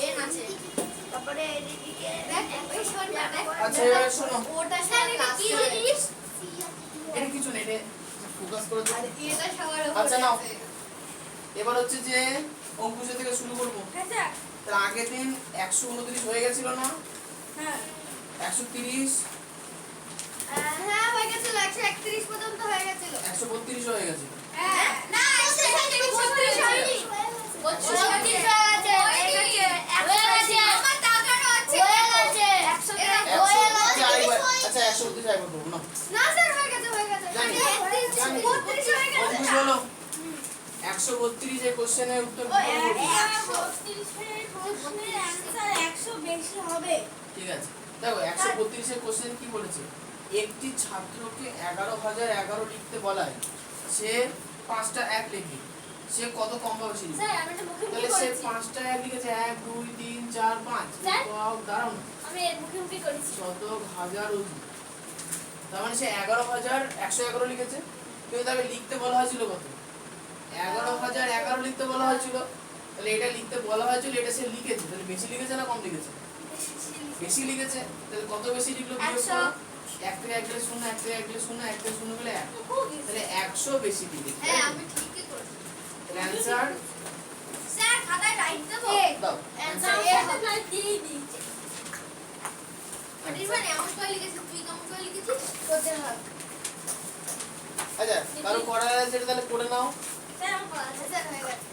N আছে তারপরে এদিকে দেখ ওই শোনটা দেখ আচ্ছা এবার শোনো ওটা সাথে কি জিনিস এটা কিছু নেই রে ফোকাস করে তো আরে এটা সবার উপরে আচ্ছা নাও এবার হচ্ছে যে অঙ্কুশ থেকে শুরু করব আচ্ছা তার আগের দিন 129 হয়ে গেছিল না হ্যাঁ 130 হ্যাঁ হয়ে গেছিল 131 পর্যন্ত হয়ে গেছিল 132 হয়ে গেছে হ্যাঁ না 132 হয়নি 32 হয়ে গেছে আমার টাকাটা আছে হয়ে গেছে 100 হয়ে গেছে আচ্ছা 132 আইবো না না স্যার হয়ে গেছে জানি 32 হয়ে গেছে অঙ্কুশ বলো 132 এর কোশ্চেনের উত্তর কি হবে 132 এর কোশ্চেনের অ্যানসার 100 বেশি হবে ঠিক আছে দেখো 132 এর কোশ্চেন কি বলেছে একটি ছাত্রকে 11011 লিখতে বলায় সে 5টা 1 লিখে সে কত কম বা বেশি লিখবে স্যার আমি তো মুখে তাহলে সে করেছি 5টা 1 লিখেছে 1 2 3 4 5 স্যার? দাঁড়াও না আমি এর মুখে করেছি শতক হাজার অযুত তার মানে সে 11111 লিখেছে কিন্তু তাকে লিখতে বলা হয়েছিল কত 11011 লিখতে বলা হয়েছিল তাহলে এটা লিখতে বলা হয়েছিল এটা সে লিখেছে তাহলে বেশি লিখেছে না কম লিখেছে বেশি লিখেছে তাহলে কত বেশি লিখলো বিয়োগ 100 করো 1 থেকে 1 গেলে 0 1 থেকে 1 গেলে 0 1 থেকে 0 গেলে 1 তাহলে 100 বেশি লিখেছে হ্যাঁ আমি ঠিকই করেছি তাহলে অ্যানসার স্যার খাতায় রাইট দেব দাও অ্যানসার এ হবে না দিয়ে দিয়েছি মানে এমন করে লিখেছিস তুই কেমন করে লিখেছিস করতে হবে আচ্ছা কারো করা আছে এটা তাহলে করে নাও স্যার আমার করা আছে স্যার হয়ে গেছে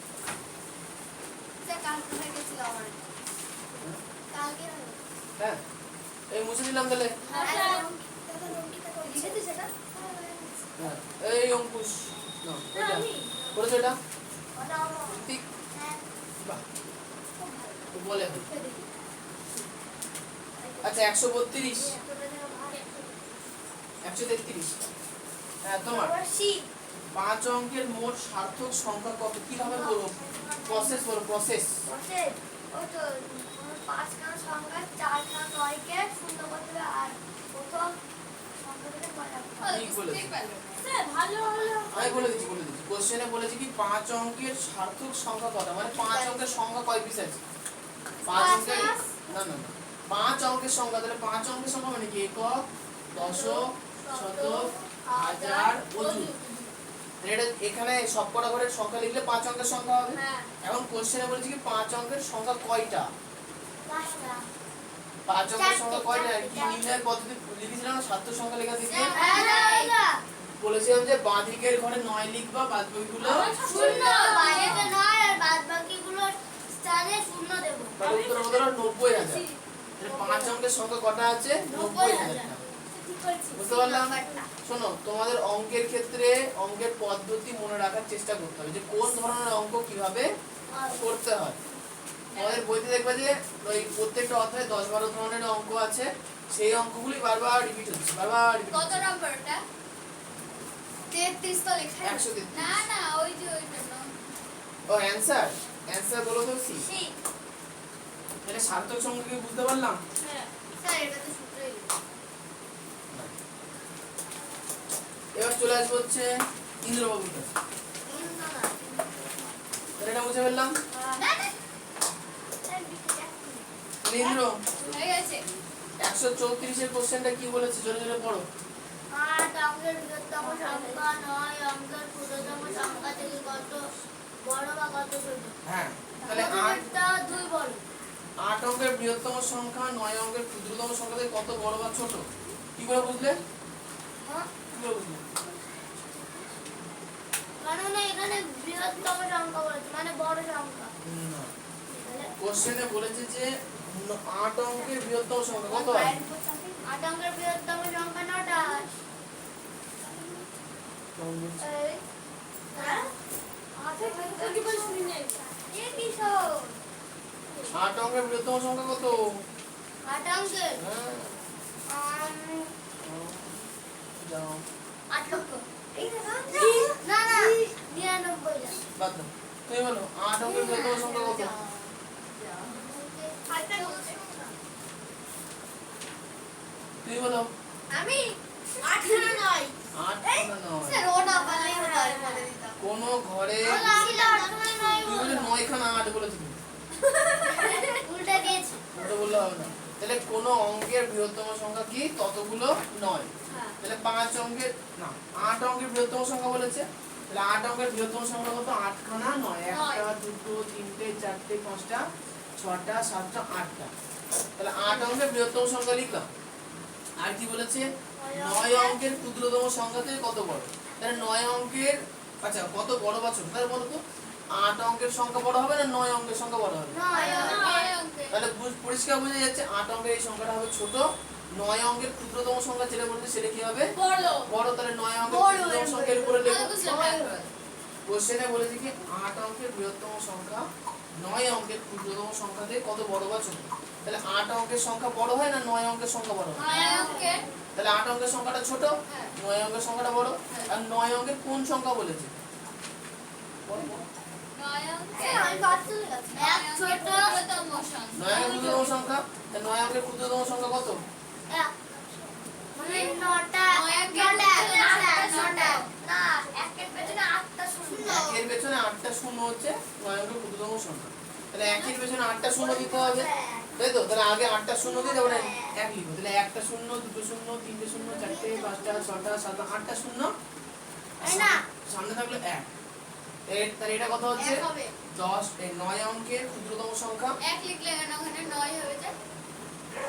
স্যার কালকে হয়ে গেছিল আমার কালকে হয়ে গেছে হ্যাঁ এই মুছে দিলাম তাহলে লিখেছিস সেটা হ্যাঁ এই অঙ্কুশ নাও এটা করেছো এটা ঠিক বাহ তো বলে এখন। আচ্ছা 132 133 হ্যাঁ তোমার 5 অঙ্কের মোট সার্থক সংখ্যা কত কিভাবে বলবো প্রসেস বলো প্রসেস ওই তো 5 খানা সংখ্যা 4 খানা 9 কে শূন্য করতে হবে আর প্রথম সংখ্যাটাকে পয়লা ঠিক বলেছি স্যার ভালো হলো আমি বলে দিচ্ছি কোশ্চেনে বলেছি কি 5 অঙ্কের সার্থক সংখ্যা কত মানে 5 অঙ্কের সংখ্যা কয় পিস আছে 5 অঙ্কের না না 5 অঙ্কের সংখ্যা তাহলে 5 অঙ্কের সংখ্যা মানে কি একক দশক শতক হাজার অযুত এটা এখানে সবকটা ঘরের সংখ্যা লিখলে 5 অঙ্কের সংখ্যা হবে হ্যাঁ এখন কোশ্চেনে বলেছি কি 5 অঙ্কের সংখ্যা কয়টা 5টা 5 অঙ্কের সংখ্যা কয়টা কি নির্ণয়ের পদ্ধতি লিখেছিলাম না সার্থক সংখ্যা লেখা থেকে বলেছিলাম যে বাঁ দিকের ঘরে 9 লিখবা বাদ বাকিগুলো শূন্য বাইরেতে 9 আর বাদ বাকিগুলোর স্থানে শূন্য দেব তাহলে উত্তর হবে 90000 তাহলে 5 অঙ্কের সংখ্যা কটা আছে 90000 ঠিক করেছি বুঝতে পারলাম শোনো তোমাদের অঙ্কের ক্ষেত্রে অঙ্কের পদ্ধতি মনে রাখার চেষ্টা করতে হবে যে কোন ধরনের অঙ্ক কিভাবে করতে হয় আমাদের বইতে দেখবে যে ওই প্রত্যেকটা অধ্যায়ে 10-12 ধরনের অঙ্ক আছে সেই অঙ্কগুলি বারবার রিপিট হচ্ছে কত নম্বর এটা 33 তো লেখা 133 না না ওই যে ওইটা না ও অ্যানসার বলো তো সি সি মানে সার্থক সংখ্যা কি বুঝতে পারলাম হ্যাঁ স্যার এটা তো সূত্রই এবার চলে আসবো হচ্ছে ইন্দ্রবাবুর কাছে না না তাহলে এটা মুছে ফেললাম না না ইন্দ্র হয়ে গেছে 134 এর কোশ্চেনটা কি বলেছে জোরে জোরে পড়ো 8 অঙ্কের বৃহত্তম সংখ্যা 9 অঙ্কের ক্ষুদ্রতম সংখ্যা থেকে কত বড় বা কত ছোট হ্যাঁ তাহলে 2 বড় 8 অঙ্কের বৃহত্তম সংখ্যা 9 অঙ্কের ক্ষুদ্রতম সংখ্যা থেকে কত বড় বা ছোট কি করে বুঝলে হ্যাঁ কি করে বুঝলে কারণ এখানে বৃহত্তম সংখ্যা বলেছে মানে বড় সংখ্যা না কোশ্চেনে বলেছে যে 8 অঙ্কের বৃহত্তম সংখ্যা কত হয় 8 অঙ্কের বৃহত্তম সংখ্যা 9টা এই হ্যাঁ 8 কি বলছিস না এ কি সব 8 অঙ্কের বৃহত্তম সংখ্যা কত 8 অঙ্কের হ্যাঁ যাও 8 লক্ষ না না 99 বাদ দাও তুমি বলো 8 অঙ্কের বৃহত্তম সংখ্যা কত তুমি বলো আমি 8 না 9 8 না 9 স্যার ওটা বলে বলে দিতাম কোন ঘরে আমি 8 না 9 তুমি বলে 9 খানা 8 বলেছো হবে না। তাহলে কোনো অঙ্কের বৃহত্তম সংখ্যা কি? ততগুলো নয়। হ্যাঁ। তাহলে 5 অঙ্কের না 8 অঙ্কের বৃহত্তম সংখ্যা বলেছে। তাহলে 8 অঙ্কের বৃহত্তম সংখ্যা কত? 8 খানা নয়। 1টা 2টো 3টে 4টে 5টা 6টা 7টা 8টা। তাহলে 8 অঙ্কের বৃহত্তম সংখ্যা লিখলাম। আর কি বলেছে? 9 অঙ্কের ক্ষুদ্রতম সংখ্যা থেকে কত বড়? তাহলে 9 অঙ্কের আচ্ছা কত বড় বা ছোট? তাহলে বলো তো 8 অঙ্কের সংখ্যা বড় হবে না 9 অঙ্কের সংখ্যা বড় হবে? তাহলে পরিষ্কার বোঝা যাচ্ছে 8 অঙ্কের এই সংখ্যাটা হবে ছোট, 9 অঙ্কের ক্ষুদ্রতম সংখ্যা যেটা বলছে সেটা কি হবে? বড়। তাহলে 9 অঙ্কের ক্ষুদ্রতম সংখ্যার উপরে লিখো। কোশ্চেনে বলেছে কি 8 অঙ্কের বৃহত্তম সংখ্যা 9 অঙ্কের ক্ষুদ্রতম সংখ্যা থেকে কত বড় বা ছোট? তাহলে 8 অঙ্কের সংখ্যা বড় হয় না 9 অঙ্কের সংখ্যা বড় হয়? তাহলে 8 অঙ্কের সংখ্যাটা ছোট, 9 অঙ্কের সংখ্যাটা বড়। আর 9 অঙ্কের কোন সংখ্যা বলেছে? বলো। 9 অঙ্কের ক্ষুদ্রতম সংখ্যা। 9 অঙ্কের ক্ষুদ্রতম সংখ্যা, তাহলে 9 অঙ্কের ক্ষুদ্রতম সংখ্যা কত? মানে 9টা না, একের পেছনে 8টা শূন্য। একের পেছনে 8টা শূন্য হচ্ছে 9 অঙ্কের ক্ষুদ্রতম সংখ্যা। তাহলে একের পেছনে 8টা শূন্য দিতে হবে, তাই তো? তাহলে আগে 8টা শূন্য দিয়ে তারপরে 1 লিখো। তাহলে একটা শূন্য, দুটো শূন্য, তিনটে শূন্য, চারটে, 5টা, 6টা, 7টা, 8টা শূন্য, না সামনে থাকলো 1। তাহলে এটা কত হচ্ছে? 10 9 অঙ্কের ক্ষুদ্রতম সংখ্যা। 1 লিখলে কেন ওখানে 9 হবে যে?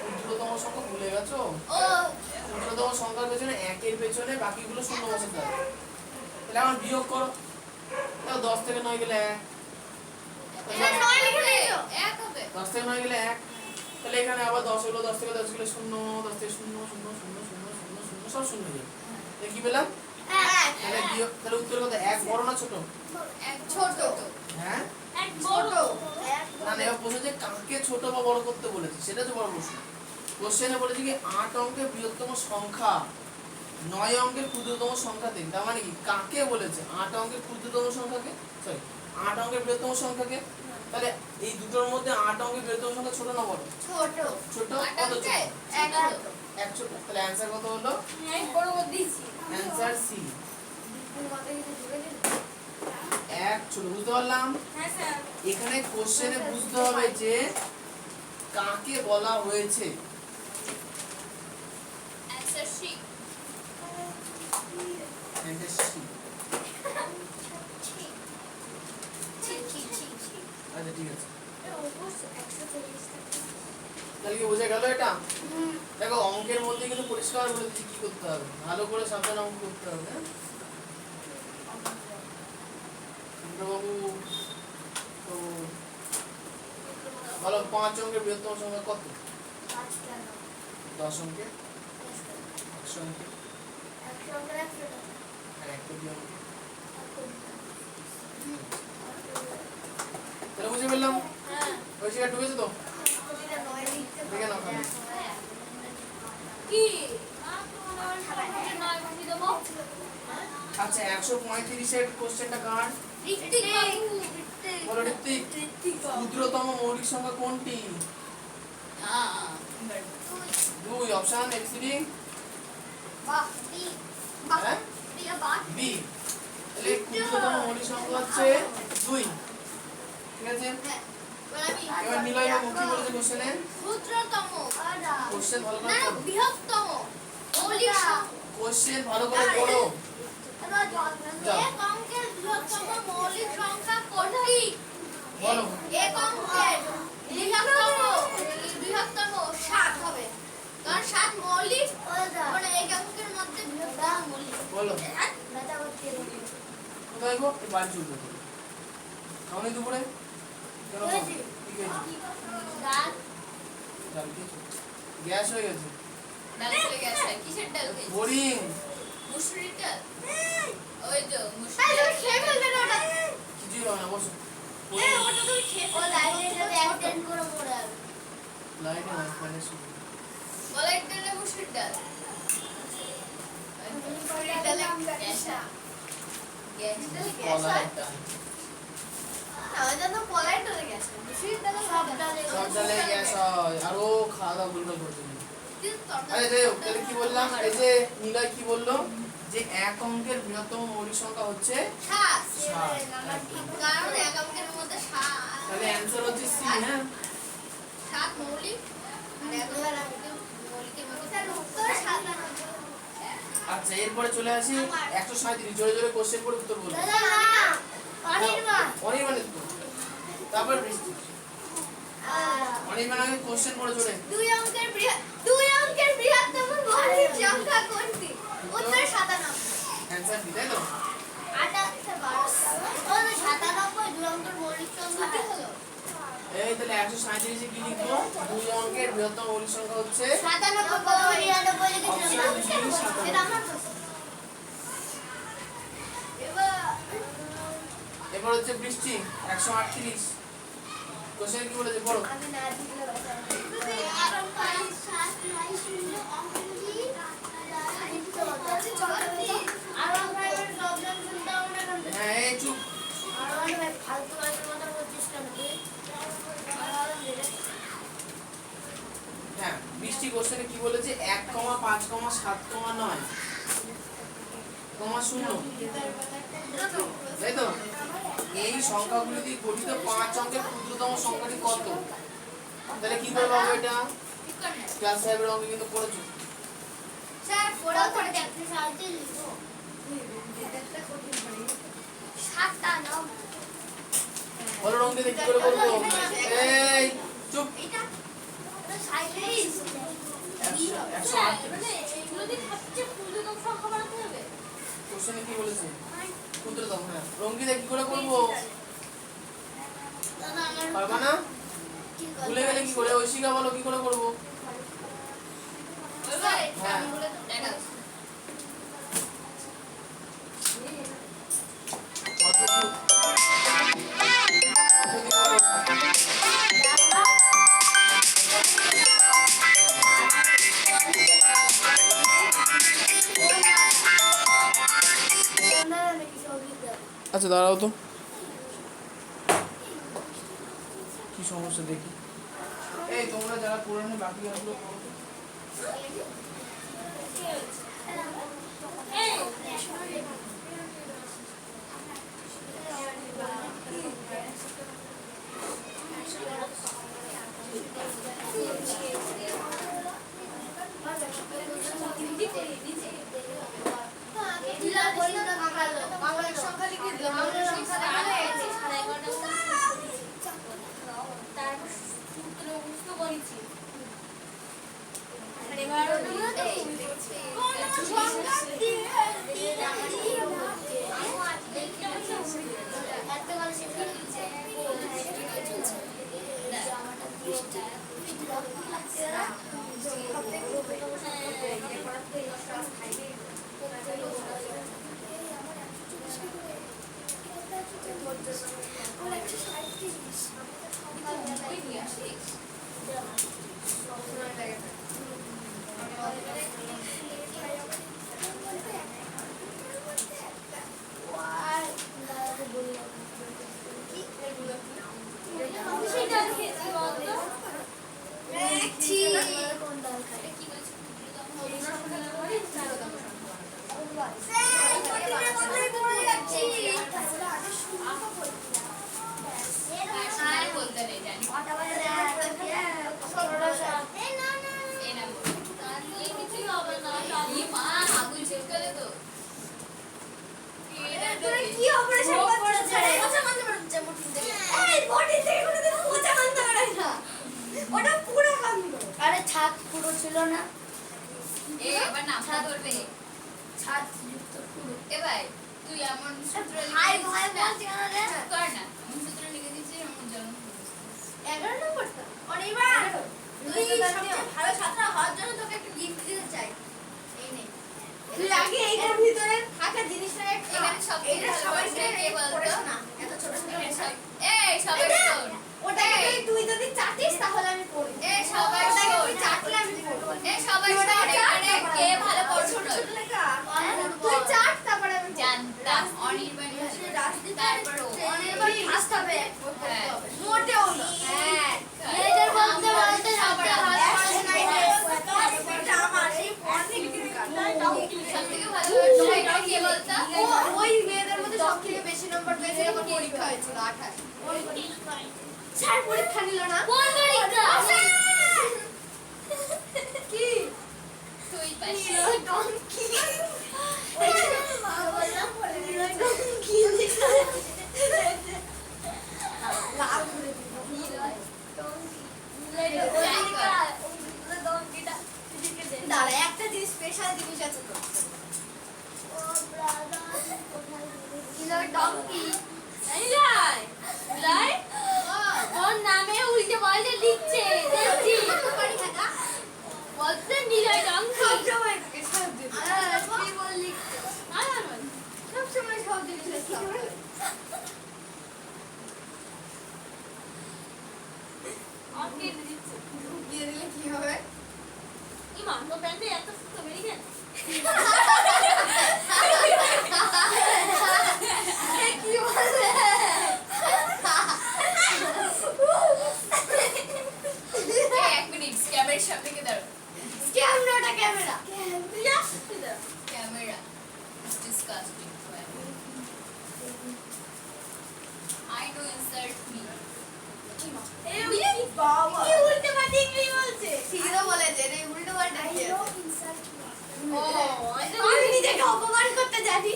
ক্ষুদ্রতম সংখ্যা ভুলে গেছো? ও ক্ষুদ্রতম সংখ্যার পেছনে 1 এর পেছনে বাকিগুলো শূন্য বসাতে হবে। তাহলে এখন বিয়োগ করো। তাহলে 10 থেকে 9 গেলে 1। এটা 9 লিখে দিয়েছো? 1 হবে। 10 থেকে 9 গেলে 1। তাহলে এখানে আবার 10 হলো, 10 থেকে 10 গেলে 0, 10 থেকে 0 0 0 0 0 0 সব শূন্য হয়ে যাবে। তাহলে কি পেলাম? 1 তাহলে বিয়োগ, তাহলে উত্তর কত? 1 বড় না ছোট? 1 ছোট। হ্যাঁ? 1 ছোট। না না, এবার প্রশ্ন যে কাকে ছোট বা বড় করতে বলেছে সেটা তো বড় প্রশ্ন। কোশ্চেনে বলেছে কি 8 অঙ্কের বৃহত্তম সংখ্যা 9 অঙ্কের ক্ষুদ্রতম সংখ্যা থেকে। তার মানে কি কাকে বলেছে? 8 অঙ্কের ক্ষুদ্রতম সংখ্যাকে, সরি 8 অঙ্কের বৃহত্তম সংখ্যাকে। তাহলে এই দুটোর মধ্যে 8 অঙ্কের বৃহত্তম সংখ্যা ছোট না বড়? ছোট। ছোট। কত ছোট? 1 ছোট। তাহলে অ্যানসার কত হলো? বড় করে দিয়েছি। অ্যানসার সি, মাথায় কিছু ঢুকে দিল? 1 ছোট। বুঝতে পারলাম? হ্যাঁ স্যার। এখানে কোশ্চেনে বুঝতে হবে যে কাকে বলা হয়েছে। Answer C. Answer C. আচ্ছা ঠিক আছে। তাহলে কি বোঝা গেল এটা? দেখো অঙ্কের মধ্যে কিন্তু পরিষ্কার বলে দিচ্ছি কি করতে হবে। ভালো করে সাবধানে অঙ্ক করতে হবে। হ্যাঁ বাবু, তো বলো 5 অঙ্কের বৃহত্তম সংখ্যা কত? 10 অঙ্কের, 100 অঙ্কের, আর 1 কোটি অঙ্কের। তাহলে বুঝে ফেললাম? ওই জায়গায় ঢুকেছে তো? দেখে নাও খালি। কি? আচ্ছা 135 এর কোশ্চেনটা কার? ঋত্বিক বাবু। বলো ঋত্বিক। ক্ষুদ্রতম মৌলিক সংখ্যা কোনটি? 2 অপশন এবিসিডি। বাহ বি। বাহ হ্যাঁ? বি বাহ। বি। তাহলে ক্ষুদ্রতম মৌলিক সংখ্যা হচ্ছে 2। ঠিক আছে? হ্যাঁ। এবার নিলয় বাবু কি বলেছে কোশ্চেনে? ক্ষুদ্রতম। কোশ্চেন ভালো করে না পড়ো। বৃহত্তম মৌলিক সংখ্যা। কোশ্চেন ভালো করে পড়ো। এক অঙ্কের বৃহত্তম মৌলিক সংখ্যা কোনটি? বলো। এক অঙ্কের বৃহত্তম 7 হবে। কারণ 7 মৌলিক, মানে এক অঙ্কের মধ্যে বৃহত্তম মৌলিক। বলো। কোথায় গো? এই বাড়ি চলবে তো। খাওনি দুপুরে? কেন খাও? কি খেয়েছো? ডাল। ডাল খেয়েছো? গ্যাস হয়ে গেছে। ডাল চলে গেছে। কিসের ডাল খেয়েছিস? বোরিং। মুসুরির ডাল। ওই তো মুসুরির ডাল খেয়ে ফেলবে না ওটা। কিছুই হয় না, বসো। ওটা তুমি খেয়ে ফেলবে। ও লাইনের সাথে অ্যাক্সিডেন্ট করে পড়ে যাবে। লাইনে নাই, ফ্যানের সুবিধা। বলে একটা ডালে মুসুরির ডাল। মুসুরির ডালে গ্যাসা। গ্যাসটা কলা গ্যাসা। একটা। আমাদের তো কলাই ডালে গ্যাসা। মুসুরির ডালে সব ডালে সব ডালে গ্যাস হয়। আর ও খাওয়া দাওয়া ভুলভাল করছে না। কিন্তু তরকারি। আরে যাই হোক, তাহলে কি বললাম? এই যে নিলয় কি বললো? যে এক অঙ্কের বৃহত্তম মৌলিক সংখ্যা হচ্ছে 7। 7। কারণ এক অঙ্কের মধ্যে 7। তাহলে অ্যানসার হচ্ছে সি। হ্যাঁ 7 মৌলিক। আচ্ছা এরপরে চলে আসি 137 জোরে জোরে কোশ্চেন করে উত্তর বলুন। অনির্বাণের তো তারপর বৃষ্টি। অনির্বাণ আগে কোশ্চেন পড়ে জোরে। দুই অঙ্কের বৃহত্তম মৌলিক সংখ্যা কোনটি? উত্তর 97। অ্যানসার দি তাই তো? 97 দুই অঙ্কের মৌলিক সংখ্যা কি হলো? এই তাহলে 137 এ কি লিখবো? দুই অঙ্কের বৃহত্তম মৌলিক সংখ্যা হচ্ছে 97 লিখেছিলাম সেটা আমার এবার হচ্ছে বৃষ্টি 138 কোশ্চেন কি বলেছে পড়ো। আমি না দিলে আরো 5 7 9 0 অঙ্কটি আর আমরা এবার প্রবলেম শুনতে হবে না। হ্যাঁ এই চুপ। আর আমি ফালতু কথা বলছিস কেন তুই? হ্যাঁ বৃষ্টি কোশ্চেনে কি বলেছে 1, 5, 7, 9 0 তাই তো? এই সংখ্যাগুলি দিয়ে গঠিত 5 অঙ্কের ক্ষুদ্রতম সংখ্যাটি কত? তাহলে কি করে পাবো এটা? ক্লাস 5 এর অঙ্কে কিন্তু পড়েছো। স্যার পড়াও করে দেখতে সাহায্য লিখো। সাতটা নাও। বলো অঙ্কে দেখি করে করব। এই চুপ। এটা 37 108 মানে এগুলো দিয়ে সবচেয়ে ক্ষুদ্রতম সংখ্যা বানাতে হবে। কোশ্চেনে কি বলেছে? ক্ষুদ্রতম হ্যাঁ। রঙ্গিতা কি করে করব? দাদা আমার পারবা না? ভুলে গেলে কি করে? ঐশিকা বলো কি করে করব? হ্যাঁ। আচ্ছা দাঁড়াও তো কি সমস্যা দেখি। এই তোমরা যারা পুরানো বাকি আসলো আরে ছাদ পুরো ছিল না এবার নামটা ধরবে ছাদ যুক্ত পুরো এবার তুই এমন সূত্র হাই ভাই বলছি না রে কর না এমন সূত্র লিখে দিচ্ছিস এমন জন্ম 11 নম্বরটা অনির্বাণ তুই সবচেয়ে ভালো ছাত্র হওয়ার জন্য তোকে একটা গিফট দিতে চাই এই নে তুই আগে এইটার ভিতরে থাকা জিনিসটা এখানে সব এটা সবাইকে কে বলতো পড়াশোনা না এত ছোট ছোট সব এই সবাই শোন ওটাকে তুই যদি চাটিস তাহলে আমি পড়ি এই সবাই ওটাকে শোন তুই চাটলে আমি পড়ব এই সবাই শোন এখানে কে ভালো পড়াশোনা ছোট লেখা তুই চাট তারপরে আমি জানতাম অনির্বাণ তারপর অনির্বাণ ফার্স্ট হবে হ্যাঁ মোটেও না হ্যাঁ মেয়েদের বলতে বলতে সবার সবচেয়ে ভালো হাত এটা আমার এই অনেক দিন সবথেকে ভালো পড়াশোনা কে বলতো ওই মেয়েদের মধ্যে সবথেকে বেশি নম্বর পেয়েছে যখন পরীক্ষা হয়েছিল 28 স্যার পরীক্ষা নিল না কোন পরীক্ষা ডঙ্কি মা বললাম ডঙ্কি লাভ করে দিল ডঙ্কিটা দাঁড়া একটা জিনিস স্পেশাল জিনিস আছে তো ও ব্রাদার ডঙ্কি ওর নামে উল্টে পাল্টে লিখছে দেখছি পারি থাকা বলতে নিলয় ডঙ্কি সব সময় থাকে সব জিনিস কি বললি সব সময় সব জিনিস থাকে অঙ্কে দিচ্ছে ঢুকিয়ে দিলে কি হবে ইমা তো প্যান্টে এত সুন্দর বেরিয়ে গেল কি বলে এক মিনিট ক্যামেরার সামনে কে দাঁড়াও ক্যামেরাটা camera camera disgusting I know insert me বাবা কি উল্টে পাল্টে ইংলিশ বলছে ঠিকই তো বলেছে রে উল্টো পাল্টা কি আছে? ও আমি নিজেকে অপমান করতে জানি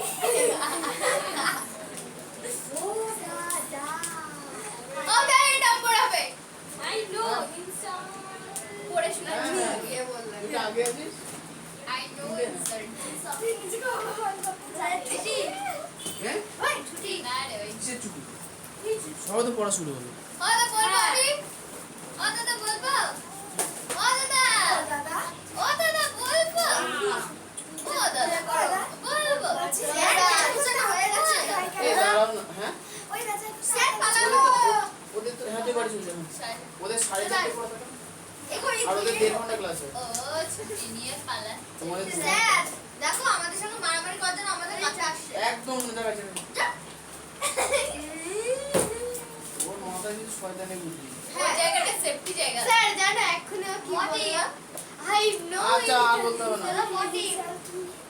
ওকে এটা পড়াবে I know insert পড়ে শুনে হ্যাঁ। গিয়ে বললাম তুই আগে আছিস I know insert তুই নিজেকে অপমান করতে জানি হ্যাঁ ওই ছুটি না রে ওই কিসের চুপি সবাই তো পড়া শুরু হলো ওটা বলবো আমি ও দাদা বলবো ও দাদা দাদা ও দাদা বলবো ও দাদা বলবো হয়ে গেছে এই দাঁড়াও না হ্যাঁ ওই দাদা স্যার পালাবো ওদের তো হ্যাঁ তুই বাড়ি চলে যাবেন ওদের 4:30 পড়া থাকে এখন আর ওদের 1.5 ঘন্টা ক্লাস হয় ও ছুটি নিয়ে পালা তোমাদের স্যার দেখো আমাদের সঙ্গে মারামারি করার জন্য আমাদের কাছে আসছে একদম মজা আছে ওর মাথায় কিছু শয়তানি বুদ্ধি ওই জায়গাটা সেফটি জায়গা স্যার জানো এক্ষুনি ও কি মটি। বললো আই নো আচ্ছা আর বলতে হবে না মটি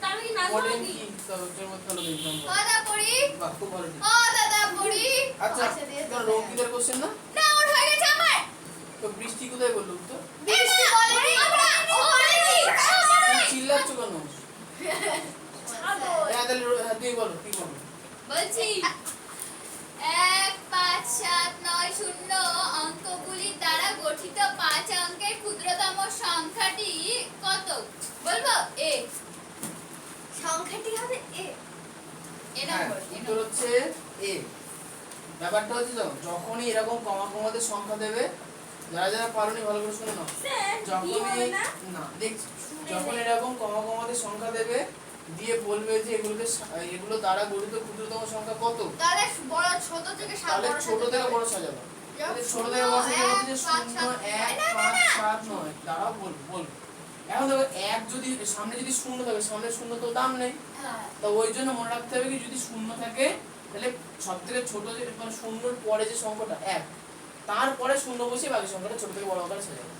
তার কি নাম মডেল কি কি সাবজেক্টের মধ্যে হলো দেখলাম ও দাদা পড়ি বাহ খুব ভালো ও দাদা পড়ি আচ্ছা আচ্ছা, দিয়ে তোর দাও। রোগীদের কোশ্চেন না না ওর হয়ে গেছে আমার তো বৃষ্টি কোথায় বললো তো বৃষ্টি বলেনি ও বলেনি তুমি চিল্লাচ্ছ কেন হ্যাঁ তাহলে হ্যাঁ তুই বলো কি বলো বলছি 1 5 7 9 0 অঙ্কগুলির দ্বারা গঠিত 5 অঙ্কের ক্ষুদ্রতম সংখ্যাটি কত বলবো এ সংখ্যাটি হবে এ এ হ্যাঁ নম্বর উত্তর হচ্ছে এ ব্যাপারটা হচ্ছে যখনই এরকম কমা কমাদের সংখ্যা দেবে যারা যারা পারোনি ভালো করে শুনে নাও যখনই না দেখছি যখন এরকম কমা কমাদের সংখ্যা দেবে দিয়ে বলবে যে এগুলো দ্বারা গঠিত ক্ষুদ্রতম সংখ্যা কত তাহলে বড় ছোট থেকে তাহলে ছোট থেকে বড় সাজাবো তাহলে ছোট থেকে বড় সাজাবো হচ্ছে 0 1 5 7 9 দাঁড়াও বলবো এখন দেখো এক যদি সামনে যদি শূন্য থাকে সামনে শূন্য তো দাম নেই তো ওই জন্য মনে রাখতে হবে কি যদি শূন্য থাকে তাহলে সবথেকে ছোট যে মানে শূন্যর পরে যে সংখ্যাটা 1 তারপরে শূন্য বসিয়ে বাকি সংখ্যাটা ছোট থেকে বড় আকারে সাজাবো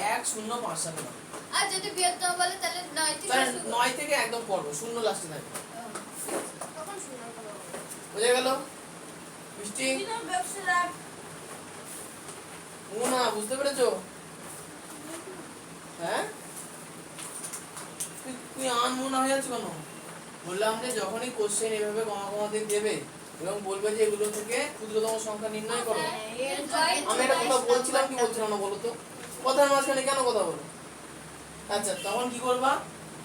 1 0 5 7 9 আর যদি বৃহত্তম বলে তাহলে 9 থেকে তাহলে শুরু 9 থেকে একদম পড়বো শূন্য লাস্টে থাকবে তখন শুরু করব বুঝে গেল মিষ্টি না বুঝতে পেরেছো হ্যাঁ তুই আনমনা হয়ে যাচ্ছ কেন বললাম যে যখনই কোশ্চেন এভাবে কমা কমা দিয়ে দেবে এবং বলবে যে এগুলো থেকে ক্ষুদ্রতম সংখ্যা নির্ণয় করো আমি একটা কথা বলছিলাম কি বলছিলাম না বলো তো কথার মাঝখানে কেন কথা বলো আচ্ছা তখন কি করবা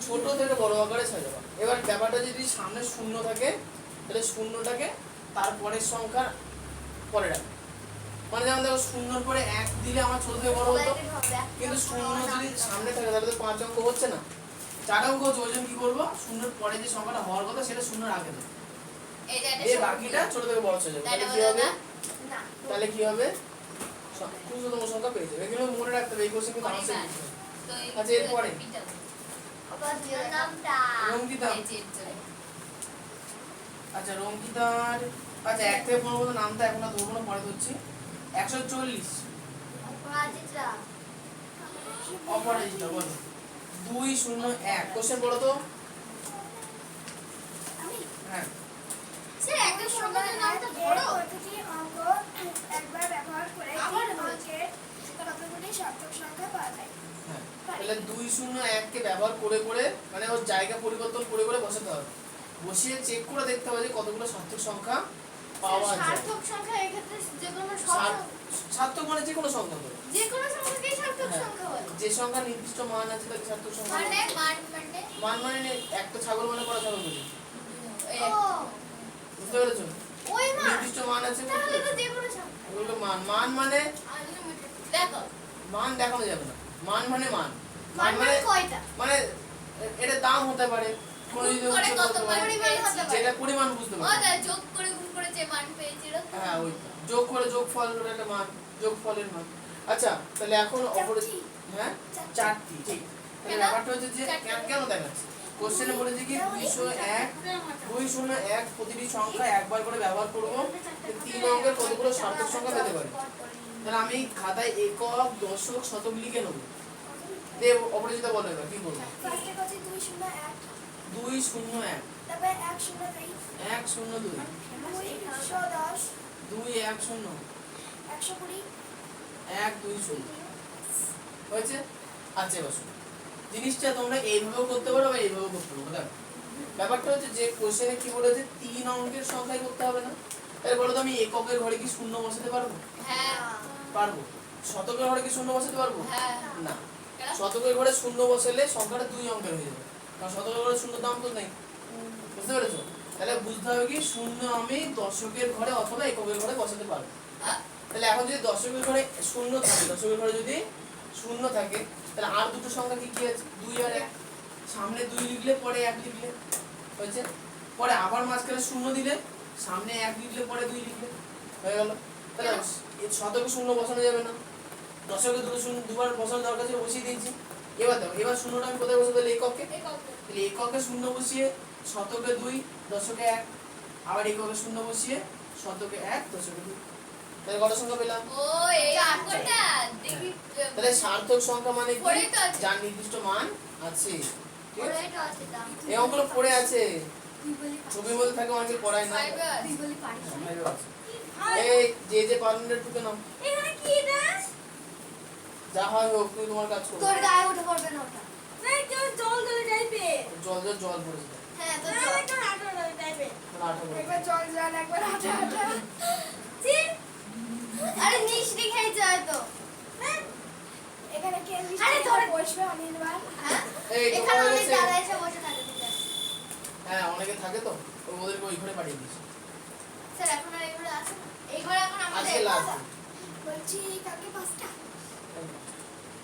ছোট থেকে বড় আকারে সাজাবা এবার ব্যাপারটা যদি সামনে শূন্য থাকে তাহলে শূন্যটাকে তারপরের সংখ্যার পরে রাখবে মানে যেমন দেখো শূন্যর পরে 1 দিলে আমার ছোট থেকে বড় হতো কিন্তু শূন্য যদি সামনে থাকে তাহলে তো 5 অঙ্ক হচ্ছে না 4 অঙ্ক হচ্ছে ওই জন্য কি করবো শূন্যর পরে যে সংখ্যাটা হওয়ার কথা সেটা শূন্যর আগে দেবে এই বাকিটা ছোট থেকে বড় সাজাবে তাহলে কি হবে না তাহলে কি হবে ক্ষুদ্রতম সংখ্যা পেয়ে যাবে এগুলো মনে রাখতে হবে এই কোশ্চেন কিন্তু আমার সাথে আচ্ছা, এরপরে? আবার দিয়ে নামটা রঙ্কিতা আচ্ছা রঙ্কিতার আচ্ছা 1 থেকে 15 পর্যন্ত নামটা এখন আর ধরবো না পরে ধরছি 140 অপরাজিতা অপরাজিতা বলো 201 কোশ্চেন বলো তো আমি হ্যাঁ স্যার একটা সময় নামটা ধরো প্রতিটি অঙ্ক একবার ব্যবহার করে আবার তিন অঙ্কের কতগুলি সপ্তক সংখ্যা পাওয়া যায় হ্যাঁ তাহলে তাহলে 201 কে ব্যবহার করে করে মানে ওর জায়গা পরিবর্তন করে করে বসাতে হবে, বসিয়ে চেক করে দেখতে হবে যে কতগুলো সার্থক সংখ্যা পাওয়া যায়। সার্থক সংখ্যা এক্ষেত্রে যে কোনো সার্থক মানে যে কোনো সংখ্যা তো, যে কোনো সংখ্যাকেই সার্থক হ্যাঁ। সংখ্যা বলে। যে সংখ্যা নির্দিষ্ট মান আছে তাকে সার্থক সংখ্যা বলে। মানে মান মানে একটা ছাগল মানে কটা ছাগল বুঝি, ও বুঝতে পেরেছো? ওই মান, নির্দিষ্ট মান আছে তাহলে তো যে কোনো সংখ্যা। ওগুলো মান। মান মানে আনলিমিটেড। দেখো মান দেখানো যাবে না, মান মানে মান। মান মানে কয়টা? মানে এটা দাম হতে পারে, কোনো যদি করে উচ্চ কত হতে মান পারে, পেয়েছি? যেটা পরিমাণ বুঝতে ও পারে। দা যোগ করে গুণ করে যে মান পেয়েছি এরকম। হ্যাঁ ওই যোগ করে যোগ ফল একটা মান, যোগ ফলের মান। আচ্ছা তাহলে এখন অপরে হ্যাঁ চারটি, ঠিক। তাহলে কেন? ব্যাপারটা হচ্ছে যে চারটি। কেন দেখাচ্ছে, কোশ্চেনে বলেছে কি 201 প্রতিটি সংখ্যা একবার করে ব্যবহার করব, 3 অঙ্কের কতগুলো সার্থক সংখ্যা পেতে পারি। তাহলে আমি খাতায় একক, দশক, শতক লিখে নেব। দেব অপরিচিতা বলো এবার কি করব। ফার্স্টে করছি 201, 201, তারপরে 102, 102, 210, 210, 120, 120 হয়েছে। আচ্ছা এবার শোনো, জিনিসটা তোমরা এইভাবেও করতে পারো বা এইভাবেও করতে পারো। দেখো ব্যাপারটা হচ্ছে যে কোশ্চেনে কি বলেছে 3 অঙ্কের সংখ্যাই করতে হবে না। তাহলে বলো তো আমি এককের ঘরে কি শূন্য বসাতে পারবো? হ্যাঁ পারবো। শতকের ঘরে কি শূন্য বসাতে পারবো? হ্যাঁ। না। শতকের ঘরে শূন্য বসালে সংখ্যাটা 2 অঙ্কের হয়ে যাবে, কারণ শতকের ঘরে শূন্য দাম তো নেই। বুঝতে পেরেছো? তাহলে বুঝতে হবে কি শূন্য আমি দশকের ঘরে অথবা এককের ঘরে বসাতে পারবো। তাহলে এখন যদি দশকের ঘরে শূন্য থাকে, দশকের ঘরে যদি শূন্য থাকে, তাহলে আর দুটো সংখ্যা কি কি আছে? 2 আর 1। সামনে 2 লিখলে পরে 1 লিখলে হয়েছে, পরে আবার মাঝখানে শূন্য দিলে সামনে 1 লিখলে পরে 2 লিখলে হয়ে গেল। তাহলে এই শতকে শূন্য বসানো যাবে না, দশকে দুটো শূন্য দুবার বসানোর দরকার ছিল, বসিয়ে দিয়েছি। এবার দেখো এবার শূন্যটা আমি কোথায় বসাবো? তাহলে এককে। তাহলে এককে শূন্য বসিয়ে শতকে 2, দশকে 1, আবার এককে শূন্য বসিয়ে শতকে 1, দশকে 2। তাহলে কত সংখ্যা পেলাম? ও এই অঙ্কটা দেখি। তাহলে সার্থক সংখ্যা মানে কি? পড়েই তো আছে। যার নির্দিষ্ট মান আছে। ঠিক আছে? ওরাই তো আছে দাম। এই অঙ্কগুলো পড়ে আছে, তুই বলি ছবির মধ্যে থাকে অনেকে পড়ায় না। ফাইবার তুই বলি পারিস না। ভাইবে আছে। এই যে পার্লামেন্টের টুকে নাও, এখানে কি এটা? যা হয় হোক তুমি তোমার কাজ করো। তোর গায়ে উঠে পড়বে না ওটা। এই কেউ জল ধরে যাইবে। জল পড়েছে, হ্যাঁ তো জল একটু আটো ধরে যাইবে। আঠা পড়েছে। একবার জল জল একবার আঠা আঠা। জি আরে মিষ্টি খাইছে হয়তো। এখানে কে আরে আরে তোর- তোর বসবে অনির্বাণ। হ্যাঁ এই এখানে তোমার অনেক হচ্ছে- দাদা এসে বসে থাকে ঠিক আছে। হ্যাঁ অনেকে থাকে তো, ওদেরকে ওই ঘরে পাঠিয়ে দিয়েছি। স্যার এখন আর এগুলো আছে না? এই ঘরে এখন আজকে আমাদের লাস্ট, বলছি কালকে 5টা।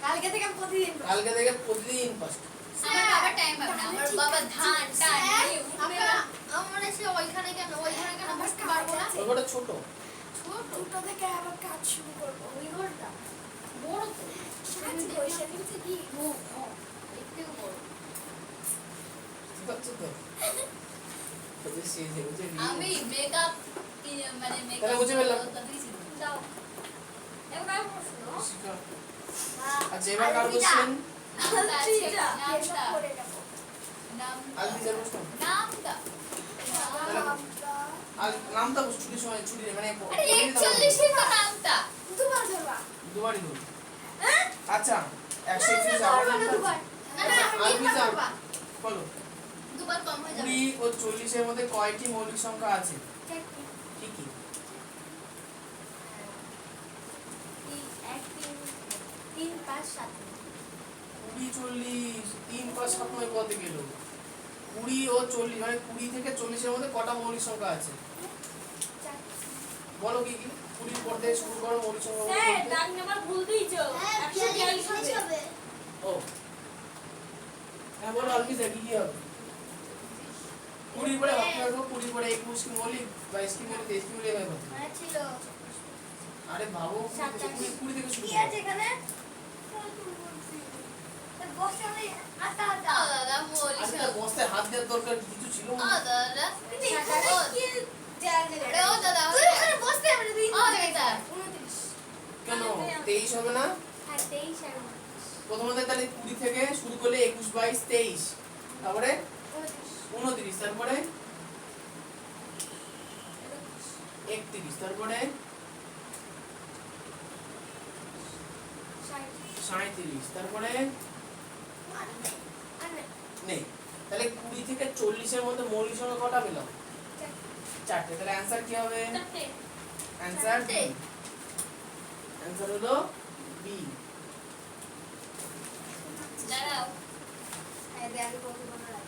কালকে থেকে আমি প্রতিদিন কালকে থেকে প্রতিদিন 5টা। আমার বাবা টাইম পাবে না আমার বাবা ধান টান নিয়ে উঠবে আপনারা না। আমরা এসে ওইখানে কেন বসতে পারবো না? ওই ঘরটা ছোট, দুটো থেকে আবার কাজ শুরু করবো। ওই ঘরটা বড় তো আজকে ওই সেদিনকে কি? একটু বড়। ঠিক আছে তো? ওই যে সেই যে ওই যে আমি মেকআপ মানে তাহলে মেকআপ বুঝে ফেললাম। দাও এবার প্রশ্ন শিখা। আচ্ছা এবার কার কোশ্চেন? নামটা আছে এসব নামটা করে নেবো। আলবিজার প্রশ্ন। নামটা আর নামটা ছুটির সময় ছুটি মানে আরে 41 এর নামটা দুবার ধরবা। দুবারই ধরুন। হ্যাঁ আচ্ছা 131 আবার নামটা দুবার। না না আলবিজা দুবার বলো, দুবার কম হয়ে যাবে 20 ও 40 এর মধ্যে কয়টি মৌলিক সংখ্যা আছে? কি কি? 3, 5, 7। 20, 40, 3, 5, 7, 9 কত গেল? 20 ও 40 মানে 20 থেকে 40 এর মধ্যে কটা মৌলিক সংখ্যা আছে? বলো কি কি? 20 পর থেকে শুরু করো মৌলিক সংখ্যা বলো স্যার বলতে। দাগ নাম্বার ভুল দিয়েছো 142 হবে ও হ্যাঁ বলো আলবিজা কি কি হবে? 20 পরে ভাগ করো, 20 পরে 21 কি মৌলিক, 22 কি মৌলিক, 23 কি মৌলিক হবে? মানে ছিল আরে ভাবো 27 20 থেকে শুরু কি করো। আছে এখানে? বসে আমি আটা আটা। দাদা মৌলিক আচ্ছা বস্তায় হাত দেওয়ার দরকার কিছু ছিল না? দাদা কিন্তু এখানে কি জায়গা? ও দাদা তুই এখানে বসতে হবে না, তুই ও দাদা 29। কেন 23 হবে না? আর 23 আর 29। প্রথমত তাহলে 20 থেকে শুরু করলে 21, 22, 23, তারপরে 29, তারপরে 31, তারপরে 37, তারপরে নেই। তাহলে 20 থেকে 40 এর মধ্যে মৌলিক সংখ্যা কটা পেলাম? 4টে। তাহলে অ্যানসার কি হবে? Answer B. অ্যানসার হলো বি। দাঁড়াও।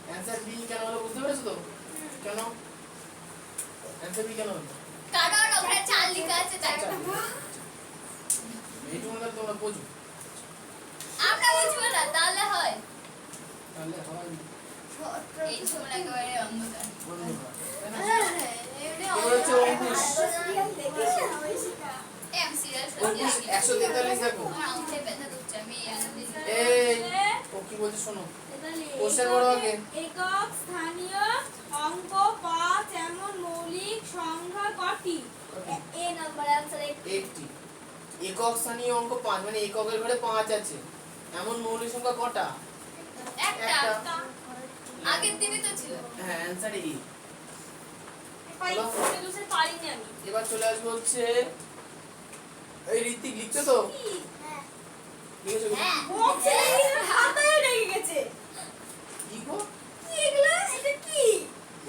অ্যানসার বি কেন হলো বুঝতে পেরেছো তো? কেন অ্যানসার বি কেন হলো? কারণ ওখানে 4 লেখা আছে তাই। এইটুকু মনে তোমরা বোঝো। আমরা বুঝবো না তাহলে হয়। তাহলে হয় এই সময় একেবারে অন্ধকার। বন্ধুরা, তাই না? এবার হচ্ছে অঙ্কুশ। এম সিরিয়াল অঙ্কুশ 143 দেখো। আমার আঙুলে ব্যথা করছে আমি এই আঙুলে এই ও কি বলছে শোনো। কোশ্চেন বড় আগে। একক স্থানীয় অঙ্ক 5 এমন মৌলিক সংখ্যা কটি? এ নাম্বার অ্যানসার একটি। একক স্থানীয় অঙ্ক 5 মানে এককের ঘরে 5 আছে এমন মৌলিক সংখ্যা কটা? একটা আগের দিনই তো ছিল। হ্যাঁ অ্যানসার ই। পাইনি পারিনি আমি। এবার চলে আসবে হচ্ছে এই ঋত্বিক লিখছো তো? হ্যাঁ লিখেছো? হ্যাঁ বক্সে খাতায় লেগে গেছে। কি গো? কি এগুলো? এটা কি?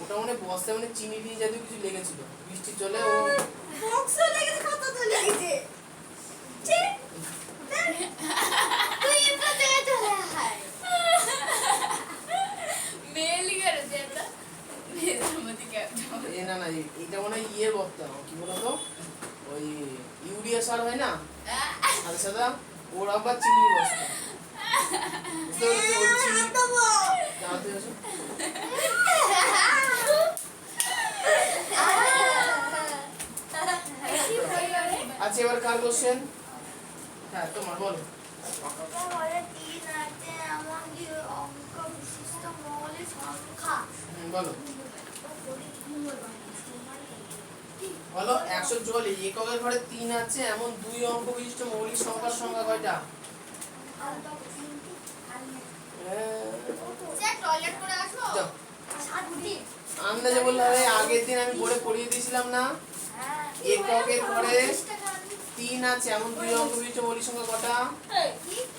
ওটা মানে বস্তায় মানে চিনি দিয়ে জাতীয় কিছু লেগেছিল বৃষ্টির জলে ও বক্সে লেগেছে, খাতাতে লেগেছে। ছি! তুই ইন্দ্র জায়গায় চলে আয় মেয়ে লিখে রয়েছে এটা মেয়েদের মধ্যে ক্যাপটা এ না না এটা মানে ইয়ের বস্তা কি বলতো ওই ইউরিয়া সার হয় না সাদা সাদা ওর আবার চিনি বস্তা বুঝতে পেরেছো? ওই চিনি জানতে পেরেছো? আচ্ছা এবার কার কোশ্চেন? হ্যাঁ তোমার বলো। এককের ঘরে 3 আছে এমন কি অঙ্ক বিশিষ্ট মৌলিক সংখ্যা বলো বলো 144 এককের ঘরে 3 আছে এমন 2 অঙ্ক বিশিষ্ট মৌলিক সংখ্যার সংখ্যা কয়টা? স্যার টয়লেট করে আসো যাও। 7টি আন্দাজে বললে হবে আগের দিন আমি বোর্ডে পড়িয়ে দিয়েছিলাম না হ্যাঁ এককের ঘরে 3 আছে এমন 2 অঙ্ক বিশিষ্ট মৌলিক সংখ্যা কটা? এই,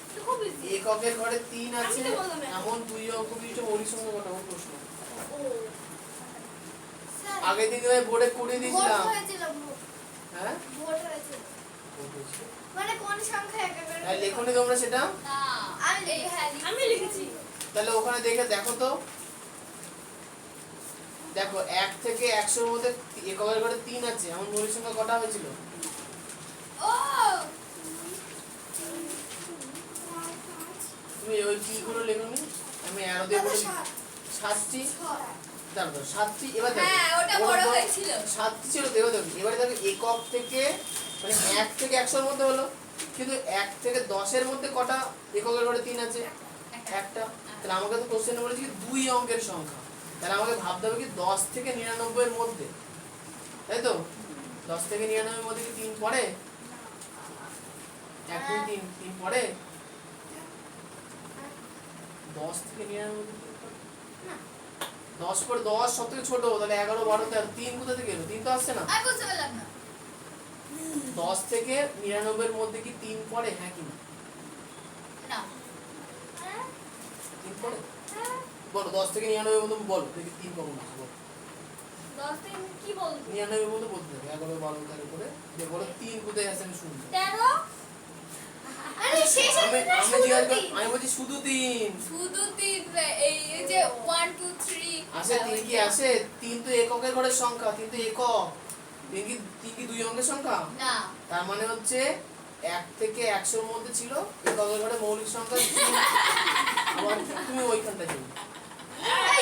এটা খুব easy। এককের ঘরে 3 আছে আমি তো বললাম এমন 2 অঙ্ক বিশিষ্ট মৌলিক সংখ্যা কটা? ওর প্রশ্ন ও, আগের দিন আমি বোর্ডে করিয়ে ভোট দিয়েছিলাম। হয়েছিল হ্যাঁ ভোট হয়েছিল মানে কোন সংখ্যা এককের তাই লেখনি তোমরা সেটা? না আমি এই হ্যাঁ আমি লিখেছি। তাহলে ওখানে দেখে দেখো তো দেখো 1 থেকে 100 এর মধ্যে এককের ঘরে 3 আছে এমন মৌলিক সংখ্যা কটা হয়েছিল? ও তুমি ওই কি গুলো লেখনি আমি অ্যারো দিয়ে বলে 7টি তারপর 7টি এবার দেখো হ্যাঁ ওটা বড় হয়েছিল 7টি ছিল দেখো দেখো এবারে দেখো একক থেকে মানে 1 থেকে 100 এর মধ্যে হলো কিন্তু 1 থেকে 10 এর মধ্যে কটা এককের ঘরে 3 আছে? একটা। তাহলে আমাকে তো কোশ্চেনে বলেছে কি 2 অঙ্কের সংখ্যা তাহলে আমাকে ভাবতে হবে কি 10 থেকে 99 এর মধ্যে তাই তো 10 থেকে 99 এর মধ্যে কি 3 পড়ে? 1 2 3 3 পড়ে 10 থেকে 99 এর মধ্যে 3 পড়ে? 10 পর 10 সবথেকে ছোট তাহলে 11 12 13 3 কোথা থেকে এলো 3 তো আসছে না আর বুঝতে পারলাম না 10 থেকে 99 এর মধ্যে কি 3 পড়ে হ্যাঁ কি না না 3 পড়ে বলো 10 থেকে 99 এর মধ্যে বলো দেখি 3 কখন আসে বলো 10 থেকে কি বলবো? 99 এর মধ্যে বলতে হবে 11 12 13 করে যে বলো 3 কোথায় আসে আমি শুনবো 13। আরে শেষ আমি আমি জিজ্ঞাসা করি আমি বলছি শুধু 3 শুধু তিন এই যে 1 2 3 আসে 3 কি আসে 3 তো এককের ঘরের সংখ্যা 3 তো একক 3 কি 2 অঙ্কের সংখ্যা না তার মানে হচ্ছে 1 থেকে 100 এর মধ্যে ছিল এককের ঘরে মৌলিক সংখ্যা 3 আবার তুমি ওইখানটা যাবে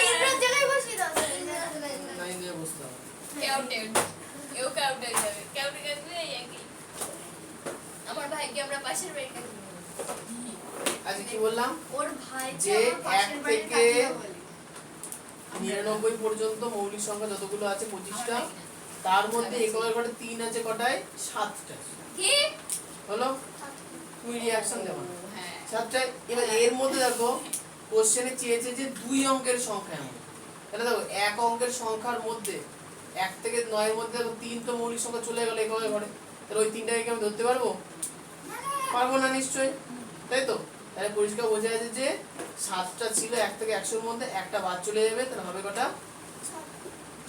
ইন্দ্র জায়গায় বসিয়ে দাও না ইন্দ্রিয় বুঝতে হবে কাউন্টেড এও কাউন্টেড যাবে কাউন্টেড আসবে এই একই আমার ভাইকে আমরা পাশের বাড়ি কাছে আচ্ছা কি বললাম ওর ভাই যে 1 থেকে 99 পর্যন্ত মৌলিক সংখ্যা যতগুলো আছে 25টা তার মধ্যে এককের ঘরে 3 আছে কটায় 7টা কি হলো তুমি রিঅ্যাকশন দেবো হ্যাঁ 7টা এবার এর মধ্যে দেখো কোশ্চেনে চেয়েছে যে 2 অঙ্কের সংখ্যা এমন তাহলে দেখো এক অঙ্কের সংখ্যার মধ্যে 1 থেকে 9 এর মধ্যে দেখো 3 তো মৌলিক সংখ্যা চলে গেল এককের ঘরে তাহলে ওই 3টাকে কি আমি ধরতে পারবো পারবো না নিশ্চয়ই তাই তো তাহলে পরিষ্কার বোঝা যাচ্ছে যে 7টা ছিল 1 থেকে 100 এর মধ্যে একটা বাদ চলে যাবে, তাহলে হবে কটা?